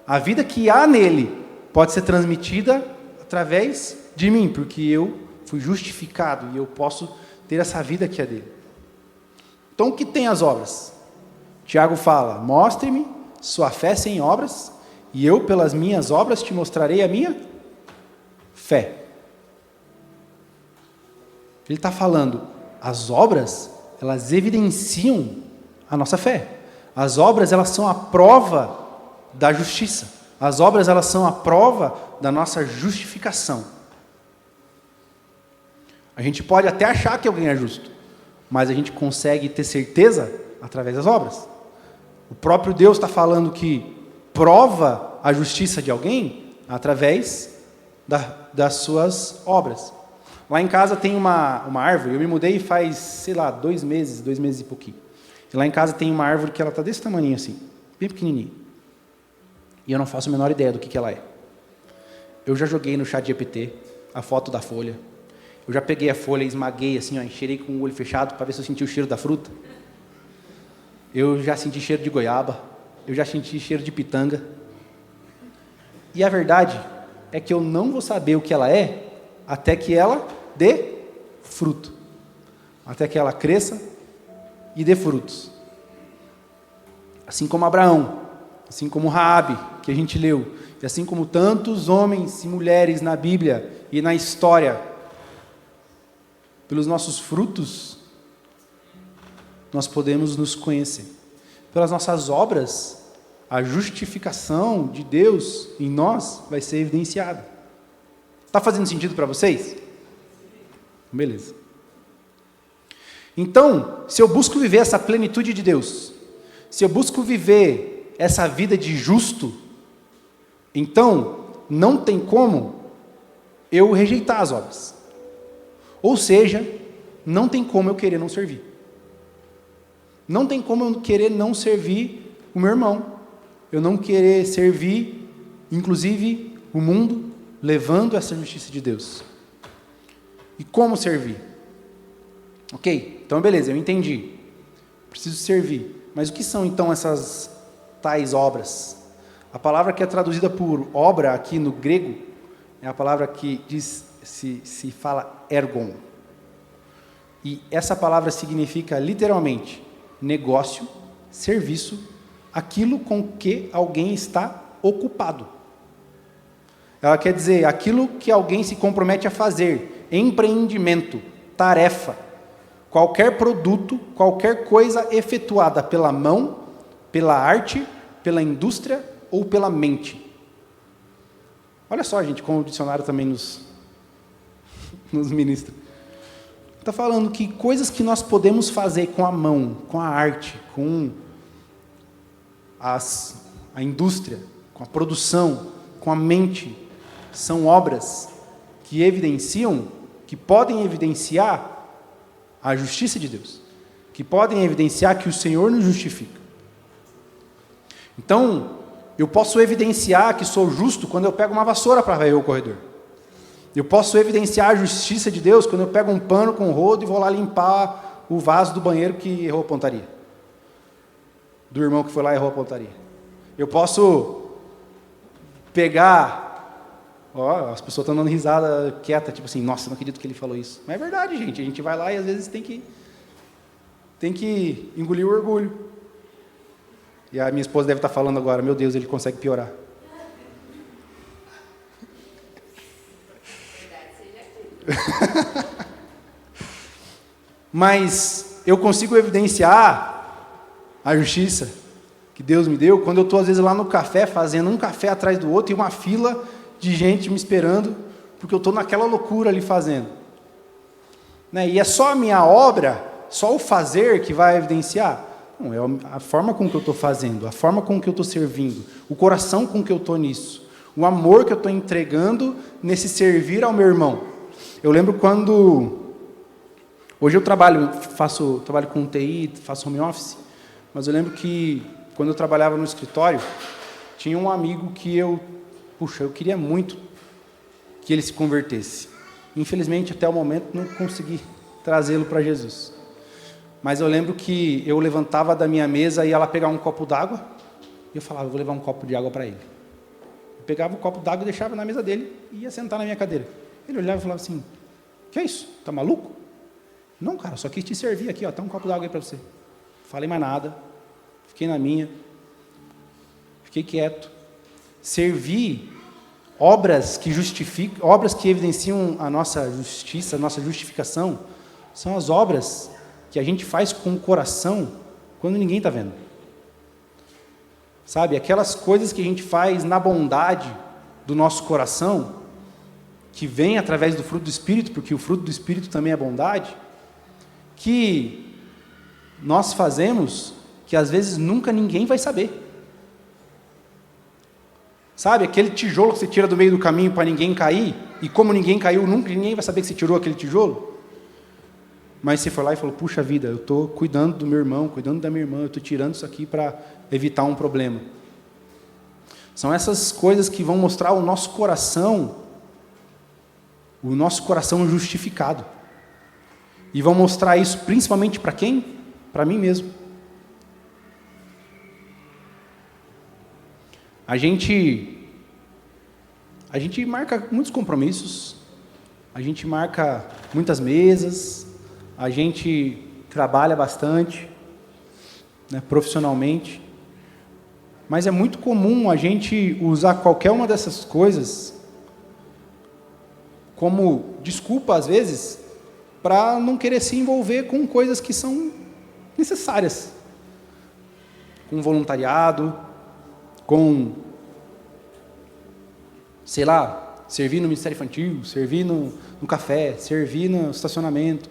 A vida que há nele pode ser transmitida através de mim, porque eu fui justificado e eu posso ter essa vida que é dele. Então, o que tem as obras? Tiago fala: mostre-me sua fé sem obras, e eu, pelas minhas obras, te mostrarei a minha fé. Ele está falando, as obras, elas evidenciam a nossa fé. As obras, elas são a prova da justiça. As obras, elas são a prova da nossa justificação. A gente pode até achar que alguém é justo, mas a gente consegue ter certeza através das obras. O próprio Deus está falando que prova a justiça de alguém através das suas obras. Lá em casa tem uma árvore, eu me mudei faz, 2 meses e pouquinho. E lá em casa tem uma árvore que ela está desse tamanho assim, bem pequenininha. E eu não faço a menor ideia do que ela é. Eu já joguei no ChatGPT a foto da folha. Eu já peguei a folha e esmaguei assim, encheirei com o olho fechado para ver se eu senti o cheiro da fruta. Eu já senti cheiro de goiaba. Eu já senti cheiro de pitanga. E a verdade é que eu não vou saber o que ela é até que ela dê fruto. Até que ela cresça e dê frutos. Assim como Abraão, assim como Raabe, que a gente leu, e assim como tantos homens e mulheres na Bíblia e na história, pelos nossos frutos, nós podemos nos conhecer. Pelas nossas obras, a justificação de Deus em nós vai ser evidenciada. Está fazendo sentido para vocês? Beleza. Então, se eu busco viver essa plenitude de Deus, se eu busco viver essa vida de justo, então não tem como eu rejeitar as obras. Ou seja, não tem como eu querer não servir. Não tem como eu querer não servir o meu irmão. Eu não querer servir, inclusive, o mundo, levando essa justiça de Deus. E como servir? Ok, então beleza, eu entendi. Preciso servir. Mas o que são então essas tais obras? A palavra que é traduzida por obra aqui no grego é a palavra que se fala ergon. E essa palavra significa literalmente negócio, serviço, aquilo com que alguém está ocupado. Ela quer dizer aquilo que alguém se compromete a fazer, empreendimento, tarefa, qualquer produto, qualquer coisa efetuada pela mão, pela arte, pela indústria ou pela mente. Olha só, gente, como o dicionário também nos ministra. Está falando que coisas que nós podemos fazer com a mão, com a arte, com a indústria, com a produção, com a mente, são obras que evidenciam, que podem evidenciar a justiça de Deus, que podem evidenciar que o Senhor nos justifica. Então, eu posso evidenciar que sou justo quando eu pego uma vassoura para varrer o corredor. Eu posso evidenciar a justiça de Deus quando eu pego um pano com rodo e vou lá limpar o vaso do banheiro que errou a pontaria. Do irmão que foi lá e errou a pontaria. Eu posso pegar Ó, as pessoas estão dando risada quieta, tipo assim, nossa, não acredito que ele falou isso. Mas é verdade, gente. A gente vai lá e às vezes tem que engolir o orgulho. E a minha esposa deve estar falando agora, meu Deus, ele consegue piorar. Mas eu consigo evidenciar a justiça que Deus me deu quando eu estou às vezes lá no café, fazendo um café atrás do outro e uma fila de gente me esperando, porque eu estou naquela loucura ali fazendo. Né? E é só a minha obra, só o fazer que vai evidenciar? Não, é a forma com que eu estou fazendo, a forma com que eu estou servindo, o coração com que eu estou nisso, o amor que eu estou entregando nesse servir ao meu irmão. Eu lembro quando... Hoje eu trabalho com TI, faço home office, mas eu lembro que quando eu trabalhava no escritório, tinha um amigo que eu queria muito que ele se convertesse. Infelizmente, até o momento, não consegui trazê-lo para Jesus. Mas eu lembro que eu levantava da minha mesa e ia lá pegar um copo d'água, e eu falava, vou levar um copo de água para ele. Eu pegava o copo d'água e deixava na mesa dele, e ia sentar na minha cadeira. Ele olhava e falava assim, que é isso? Tá maluco? Não, cara, só quis te servir aqui, ó, tá um copo d'água aí para você. Falei mais nada, fiquei na minha, fiquei quieto. Servi obras que justificam, obras que evidenciam a nossa justiça, a nossa justificação, são as obras que a gente faz com o coração quando ninguém está vendo. Sabe, aquelas coisas que a gente faz na bondade do nosso coração, que vem através do fruto do Espírito, porque o fruto do Espírito também é bondade, que nós fazemos, que às vezes nunca ninguém vai saber. Sabe, aquele tijolo que você tira do meio do caminho para ninguém cair, e como ninguém caiu, nunca ninguém vai saber que você tirou aquele tijolo. Mas você foi lá e falou, puxa vida, eu estou cuidando do meu irmão, cuidando da minha irmã, eu estou tirando isso aqui para evitar um problema. São essas coisas que vão mostrar o nosso coração justificado. E vão mostrar isso principalmente para quem? Para mim mesmo. A gente marca muitos compromissos, a gente marca muitas mesas, a gente trabalha bastante, né, profissionalmente, mas é muito comum a gente usar qualquer uma dessas coisas como desculpa, às vezes, para não querer se envolver com coisas que são necessárias, com voluntariado, com, sei lá, servir no Ministério Infantil, servir no café, servir no estacionamento.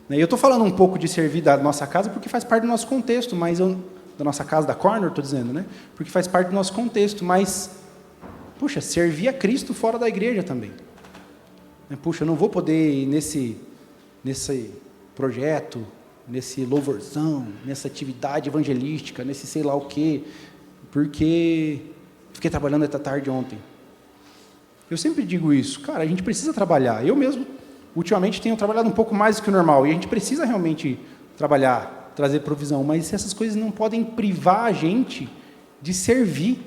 E eu estou falando um pouco de servir da nossa casa porque faz parte do nosso contexto, mas da nossa casa, da Corner, estou dizendo, né? Porque faz parte do nosso contexto, mas, puxa, servir a Cristo fora da igreja também. Puxa, eu não vou poder ir nesse projeto, nesse louvorzão, nessa atividade evangelística, nesse sei lá o quê, porque fiquei trabalhando até tarde ontem. Eu sempre digo isso, cara, a gente precisa trabalhar. Eu mesmo, ultimamente, tenho trabalhado um pouco mais do que o normal, e a gente precisa realmente trabalhar, trazer provisão, mas essas coisas não podem privar a gente de servir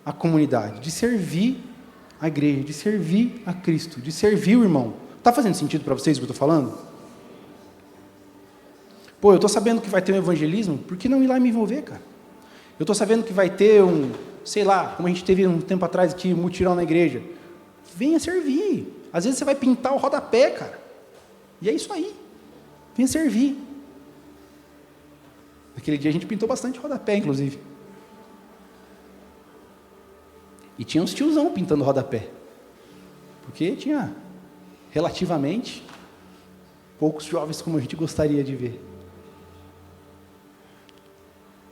a comunidade, de servir a igreja, de servir a Cristo, de servir o irmão. Está fazendo sentido para vocês o que eu estou falando? Pô, eu estou sabendo que vai ter um evangelismo, por que não ir lá e me envolver, cara? Eu estou sabendo que vai ter sei lá, como a gente teve um tempo atrás aqui, um mutirão na igreja. Venha servir. Às vezes você vai pintar o rodapé, cara. E é isso aí. Venha servir. Naquele dia a gente pintou bastante rodapé, inclusive. E tinha uns tiozão pintando rodapé. Porque tinha, relativamente, poucos jovens como a gente gostaria de ver.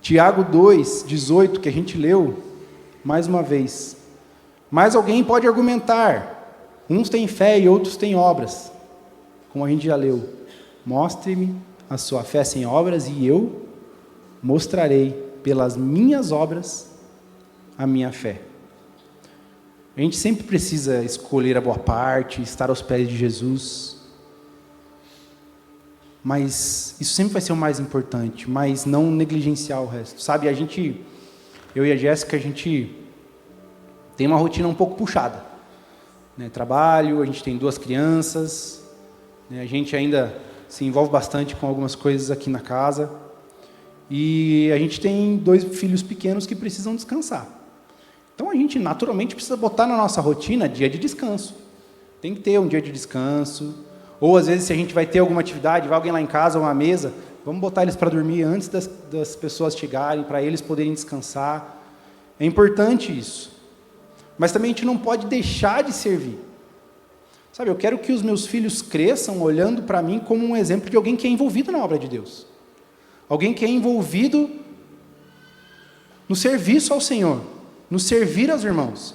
Tiago 2, 18, que a gente leu, mais uma vez. Mas alguém pode argumentar, uns têm fé e outros têm obras, como a gente já leu. Mostre-me a sua fé sem obras e eu mostrarei pelas minhas obras a minha fé. A gente sempre precisa escolher a boa parte, estar aos pés de Jesus, mas isso sempre vai ser o mais importante, mas não negligenciar o resto. Sabe, eu e a Jéssica, a gente tem uma rotina um pouco puxada. né? Trabalho, a gente tem 2 crianças, né? A gente ainda se envolve bastante com algumas coisas aqui na casa. E a gente tem 2 filhos pequenos que precisam descansar. Então a gente naturalmente precisa botar na nossa rotina dia de descanso. Tem que ter um dia de descanso. Ou às vezes se a gente vai ter alguma atividade, vai alguém lá em casa, uma mesa, vamos botar eles para dormir antes das pessoas chegarem, para eles poderem descansar. É importante isso. Mas também a gente não pode deixar de servir. Sabe, eu quero que os meus filhos cresçam olhando para mim como um exemplo de alguém que é envolvido na obra de Deus. Alguém que é envolvido no serviço ao Senhor, no servir aos irmãos.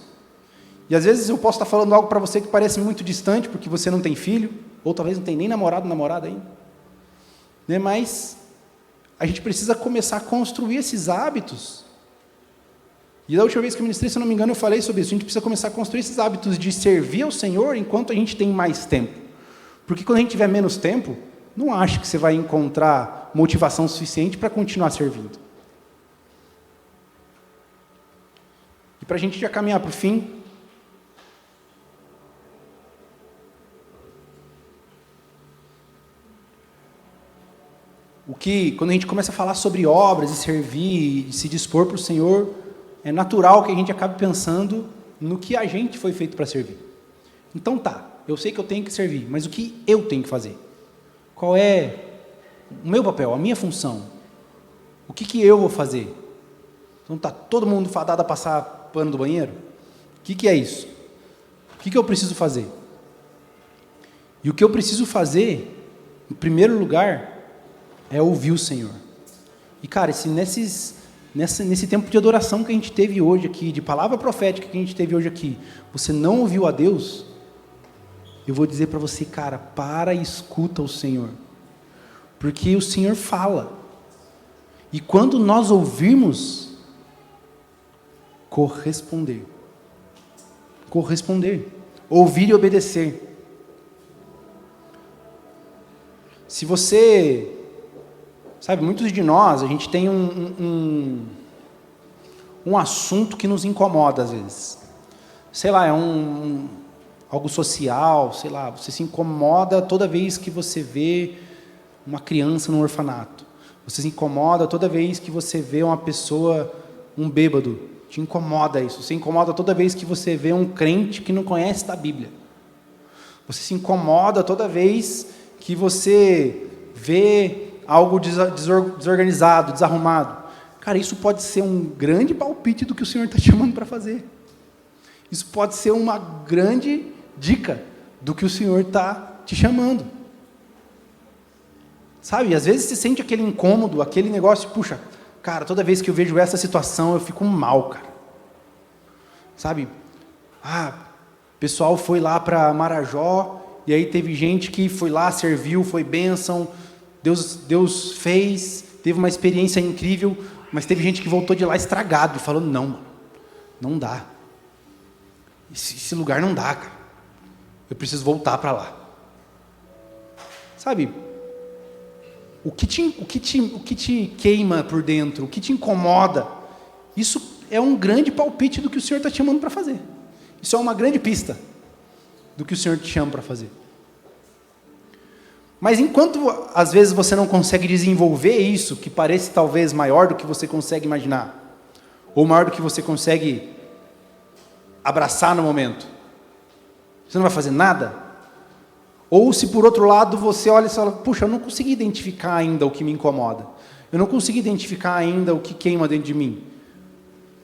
E às vezes eu posso estar falando algo para você que parece muito distante, porque você não tem filho, ou talvez não tem nem namorado, namorada ainda. Né? Mas a gente precisa começar a construir esses hábitos. E da última vez que eu ministrei, se eu não me engano, eu falei sobre isso. A gente precisa começar a construir esses hábitos de servir ao Senhor enquanto a gente tem mais tempo. Porque quando a gente tiver menos tempo, não acho que você vai encontrar motivação suficiente para continuar servindo. E para a gente já caminhar para o fim, quando a gente começa a falar sobre obras e servir e se dispor para o Senhor, é natural que a gente acabe pensando no que a gente foi feito para servir. Então tá, eu sei que eu tenho que servir, mas o que eu tenho que fazer? Qual é o meu papel, a minha função? O que eu vou fazer? Então está todo mundo fadado a passar pano do banheiro? O que é isso? O que eu preciso fazer? E o que eu preciso fazer, em primeiro lugar, é ouvir o Senhor. E cara, nesse tempo de adoração que a gente teve hoje aqui, de palavra profética que a gente teve hoje aqui, você não ouviu a Deus, eu vou dizer para você, cara, para e escuta o Senhor. Porque o Senhor fala. E quando nós ouvirmos, corresponder. Corresponder. Ouvir e obedecer. Se você... Sabe, muitos de nós, a gente tem um assunto que nos incomoda às vezes. Sei lá, é algo social, sei lá, você se incomoda toda vez que você vê uma criança num orfanato. Você se incomoda toda vez que você vê uma pessoa, um bêbado. Te incomoda isso. Você se incomoda toda vez que você vê um crente que não conhece da Bíblia. Você se incomoda toda vez que você vê algo desorganizado, desarrumado. Cara, isso pode ser um grande palpite do que o Senhor está te chamando para fazer. Isso pode ser uma grande dica do que o Senhor está te chamando. Sabe, às vezes você sente aquele incômodo, aquele negócio, puxa, cara, toda vez que eu vejo essa situação, eu fico mal, cara. Sabe, o pessoal foi lá para Marajó, e aí teve gente que foi lá, serviu, foi bênção, Deus fez, teve uma experiência incrível, mas teve gente que voltou de lá estragado, e falou, não, mano, não dá. Esse lugar não dá, cara. Eu preciso voltar para lá. Sabe, o que te queima por dentro, o que te incomoda, isso é um grande palpite do que o Senhor está te chamando para fazer. Isso é uma grande pista do que o Senhor te chama para fazer. Mas enquanto às vezes você não consegue desenvolver isso, que parece talvez maior do que você consegue imaginar, ou maior do que você consegue abraçar no momento, você não vai fazer nada? Ou se por outro lado você olha e fala, puxa, eu não consegui identificar ainda o que me incomoda, eu não consegui identificar ainda o que queima dentro de mim,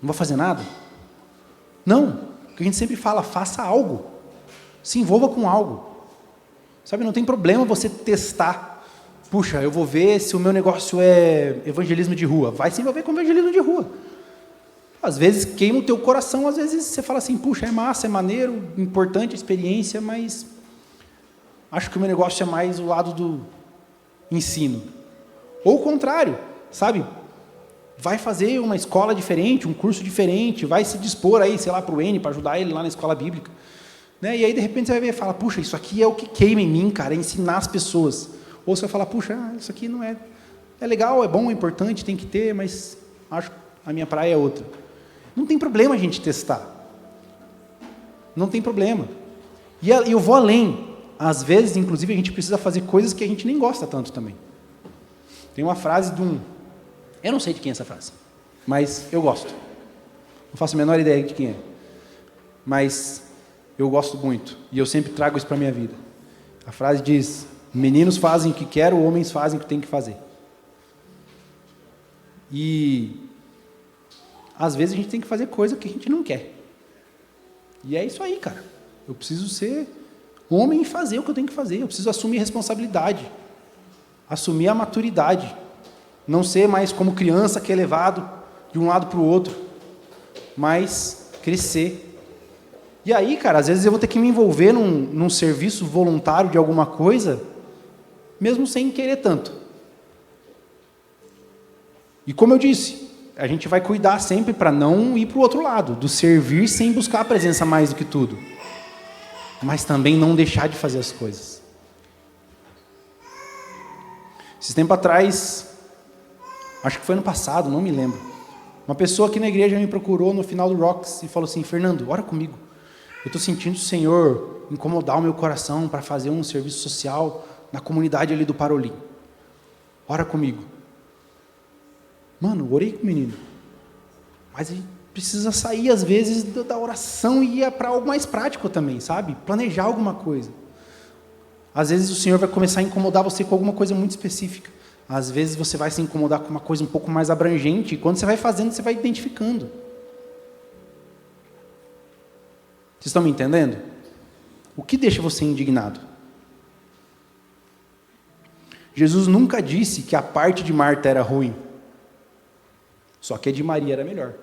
não vou fazer nada? Não, porque a gente sempre fala, faça algo, se envolva com algo. Sabe, não tem problema você testar. Puxa, eu vou ver se o meu negócio é evangelismo de rua. Vai se envolver com evangelismo de rua. Às vezes queima o teu coração, às vezes você fala assim, puxa, é massa, é maneiro, importante a experiência, mas acho que o meu negócio é mais o lado do ensino. Ou o contrário, sabe? Vai fazer uma escola diferente, um curso diferente, vai se dispor aí, sei lá, para o N, para ajudar ele lá na escola bíblica. Né? E aí, de repente, você vai ver e fala, puxa, isso aqui é o que queima em mim, cara, é ensinar as pessoas. Ou você vai falar, puxa, isso aqui não é legal, é bom, é importante, tem que ter, mas acho que a minha praia é outra. Não tem problema a gente testar. Não tem problema. E eu vou além. Às vezes, inclusive, a gente precisa fazer coisas que a gente nem gosta tanto também. Tem uma frase de um... Eu não sei de quem é essa frase, mas eu gosto. Não faço a menor ideia de quem é. Mas eu gosto muito. E eu sempre trago isso para a minha vida. A frase diz: meninos fazem o que querem, homens fazem o que tem que fazer. E às vezes a gente tem que fazer coisa que a gente não quer. E é isso aí, cara. Eu preciso ser homem e fazer o que eu tenho que fazer. Eu preciso assumir a responsabilidade. Assumir a maturidade. Não ser mais como criança que é levado de um lado para o outro. Mas crescer. E aí, cara, às vezes eu vou ter que me envolver num serviço voluntário de alguma coisa, mesmo sem querer tanto. E como eu disse, a gente vai cuidar sempre para não ir para o outro lado, do servir sem buscar a presença mais do que tudo. Mas também não deixar de fazer as coisas. Esses tempos atrás, acho que foi ano passado, não me lembro, uma pessoa aqui na igreja me procurou no final do Rocks e falou assim: Fernando, ora comigo. Eu estou sentindo o Senhor incomodar o meu coração para fazer um serviço social na comunidade ali do Parolim. Ora comigo. Mano, orei com o menino. Mas a gente precisa sair às vezes da oração e ir para algo mais prático também, sabe? Planejar alguma coisa. Às vezes o Senhor vai começar a incomodar você com alguma coisa muito específica. Às vezes você vai se incomodar com uma coisa um pouco mais abrangente. E quando você vai fazendo, você vai identificando. Vocês estão me entendendo? O que deixa você indignado? Jesus nunca disse que a parte de Marta era ruim. Só que a de Maria era melhor.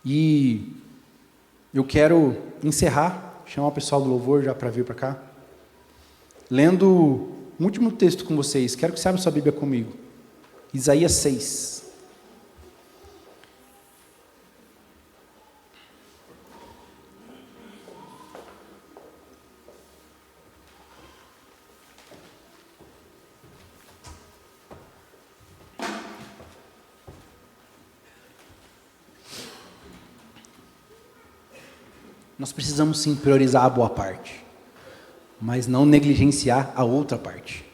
E eu quero encerrar, chamar o pessoal do louvor já para vir para cá, lendo um último texto com vocês. Quero que você abra sua Bíblia comigo. Isaías 6. Nós precisamos sim priorizar a boa parte, mas não negligenciar a outra parte.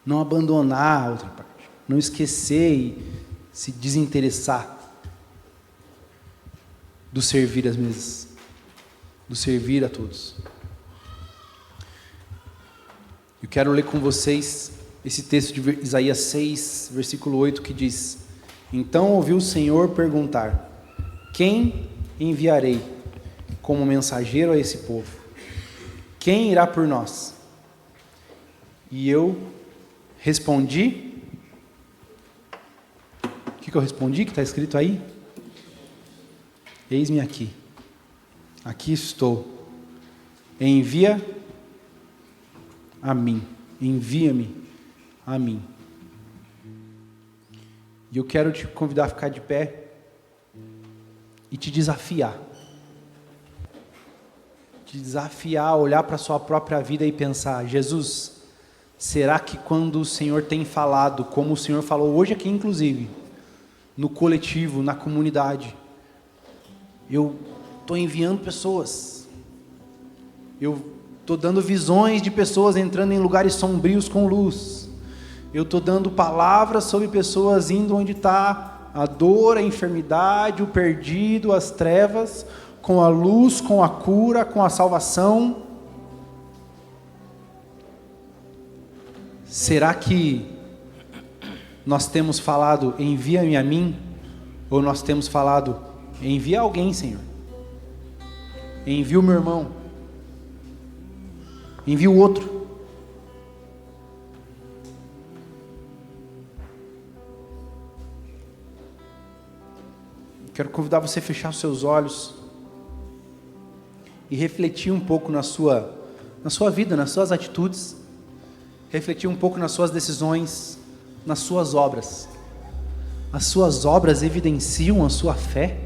Não abandonar a outra parte. Não esquecer e se desinteressar do servir às mesas, do servir a todos. Eu quero ler com vocês esse texto de Isaías 6, versículo 8, que diz: Então ouviu o Senhor perguntar: Quem enviarei como mensageiro a esse povo? Quem irá por nós? E eu respondi. O que eu respondi? Que está escrito aí? Eis-me aqui. Aqui estou. Envia a mim. Envia-me a mim. E eu quero te convidar a ficar de pé e te desafiar. Te desafiar a olhar para a sua própria vida e pensar: Jesus, será que quando o Senhor tem falado, como o Senhor falou hoje aqui inclusive, no coletivo, na comunidade, eu estou enviando pessoas, eu estou dando visões de pessoas entrando em lugares sombrios com luz, eu estou dando palavras sobre pessoas indo onde está a dor, a enfermidade, o perdido, as trevas, com a luz, com a cura, com a salvação. Será que nós temos falado, envia-me a mim? Ou nós temos falado, envia alguém, Senhor? Envia o meu irmão. Envia o outro. Quero convidar você a fechar os seus olhos e refletir um pouco na sua vida, nas suas atitudes, refletir um pouco nas suas decisões, nas suas obras. As suas obras evidenciam a sua fé?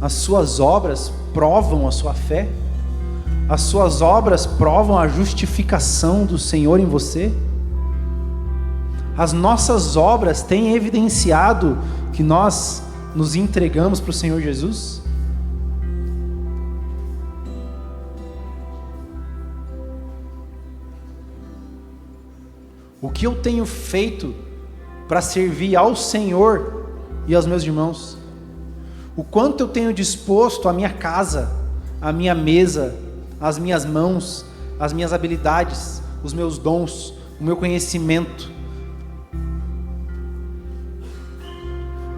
As suas obras provam a sua fé? As suas obras provam a justificação do Senhor em você? As nossas obras têm evidenciado que nós nos entregamos para o Senhor Jesus? O que eu tenho feito para servir ao Senhor e aos meus irmãos? O quanto eu tenho disposto a minha casa, a minha mesa, as minhas mãos, as minhas habilidades, os meus dons, o meu conhecimento.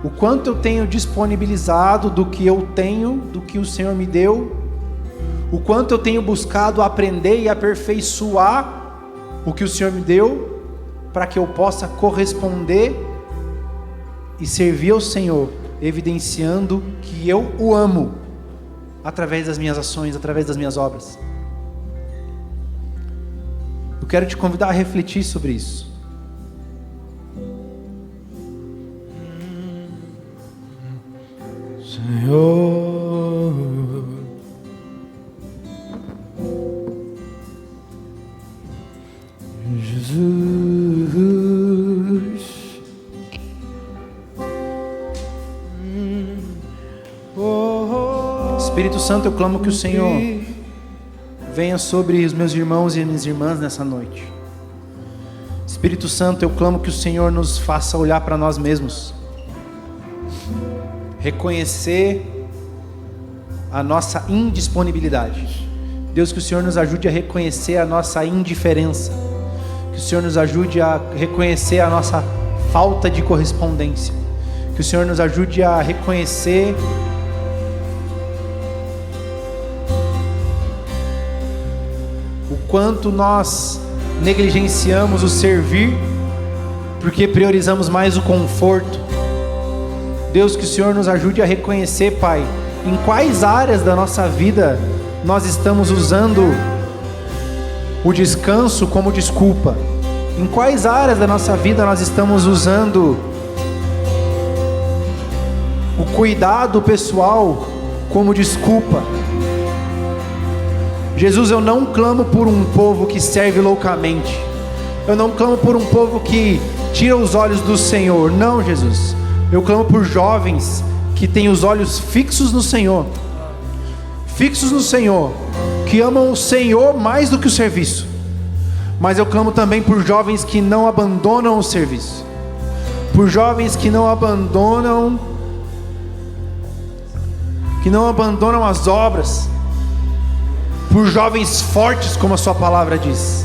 O quanto eu tenho disponibilizado do que eu tenho, do que o Senhor me deu. O quanto eu tenho buscado aprender e aperfeiçoar o que o Senhor me deu, para que eu possa corresponder e servir ao Senhor, evidenciando que eu o amo, através das minhas ações, através das minhas obras. Eu quero te convidar a refletir sobre isso. Senhor, Jesus, Espírito Santo, eu clamo que o Senhor venha sobre os meus irmãos e minhas irmãs nessa noite. Espírito Santo, eu clamo que o Senhor nos faça olhar para nós mesmos, reconhecer a nossa indisponibilidade. Deus, que o Senhor nos ajude a reconhecer a nossa indiferença, que o Senhor nos ajude a reconhecer a nossa falta de correspondência, que o Senhor nos ajude a reconhecer o quanto nós negligenciamos o servir, porque priorizamos mais o conforto. Deus, que o Senhor nos ajude a reconhecer, Pai, em quais áreas da nossa vida nós estamos usando o descanso como desculpa. Em quais áreas da nossa vida nós estamos usando o cuidado pessoal como desculpa. Jesus, eu não clamo por um povo que serve loucamente. Eu não clamo por um povo que tira os olhos do Senhor. Não, Jesus. Eu clamo por jovens que têm os olhos fixos no Senhor. Fixos no Senhor. Que amam o Senhor mais do que o serviço. Mas eu clamo também por jovens que não abandonam o serviço. Por jovens que não abandonam as obras. Por jovens fortes, como a sua palavra diz.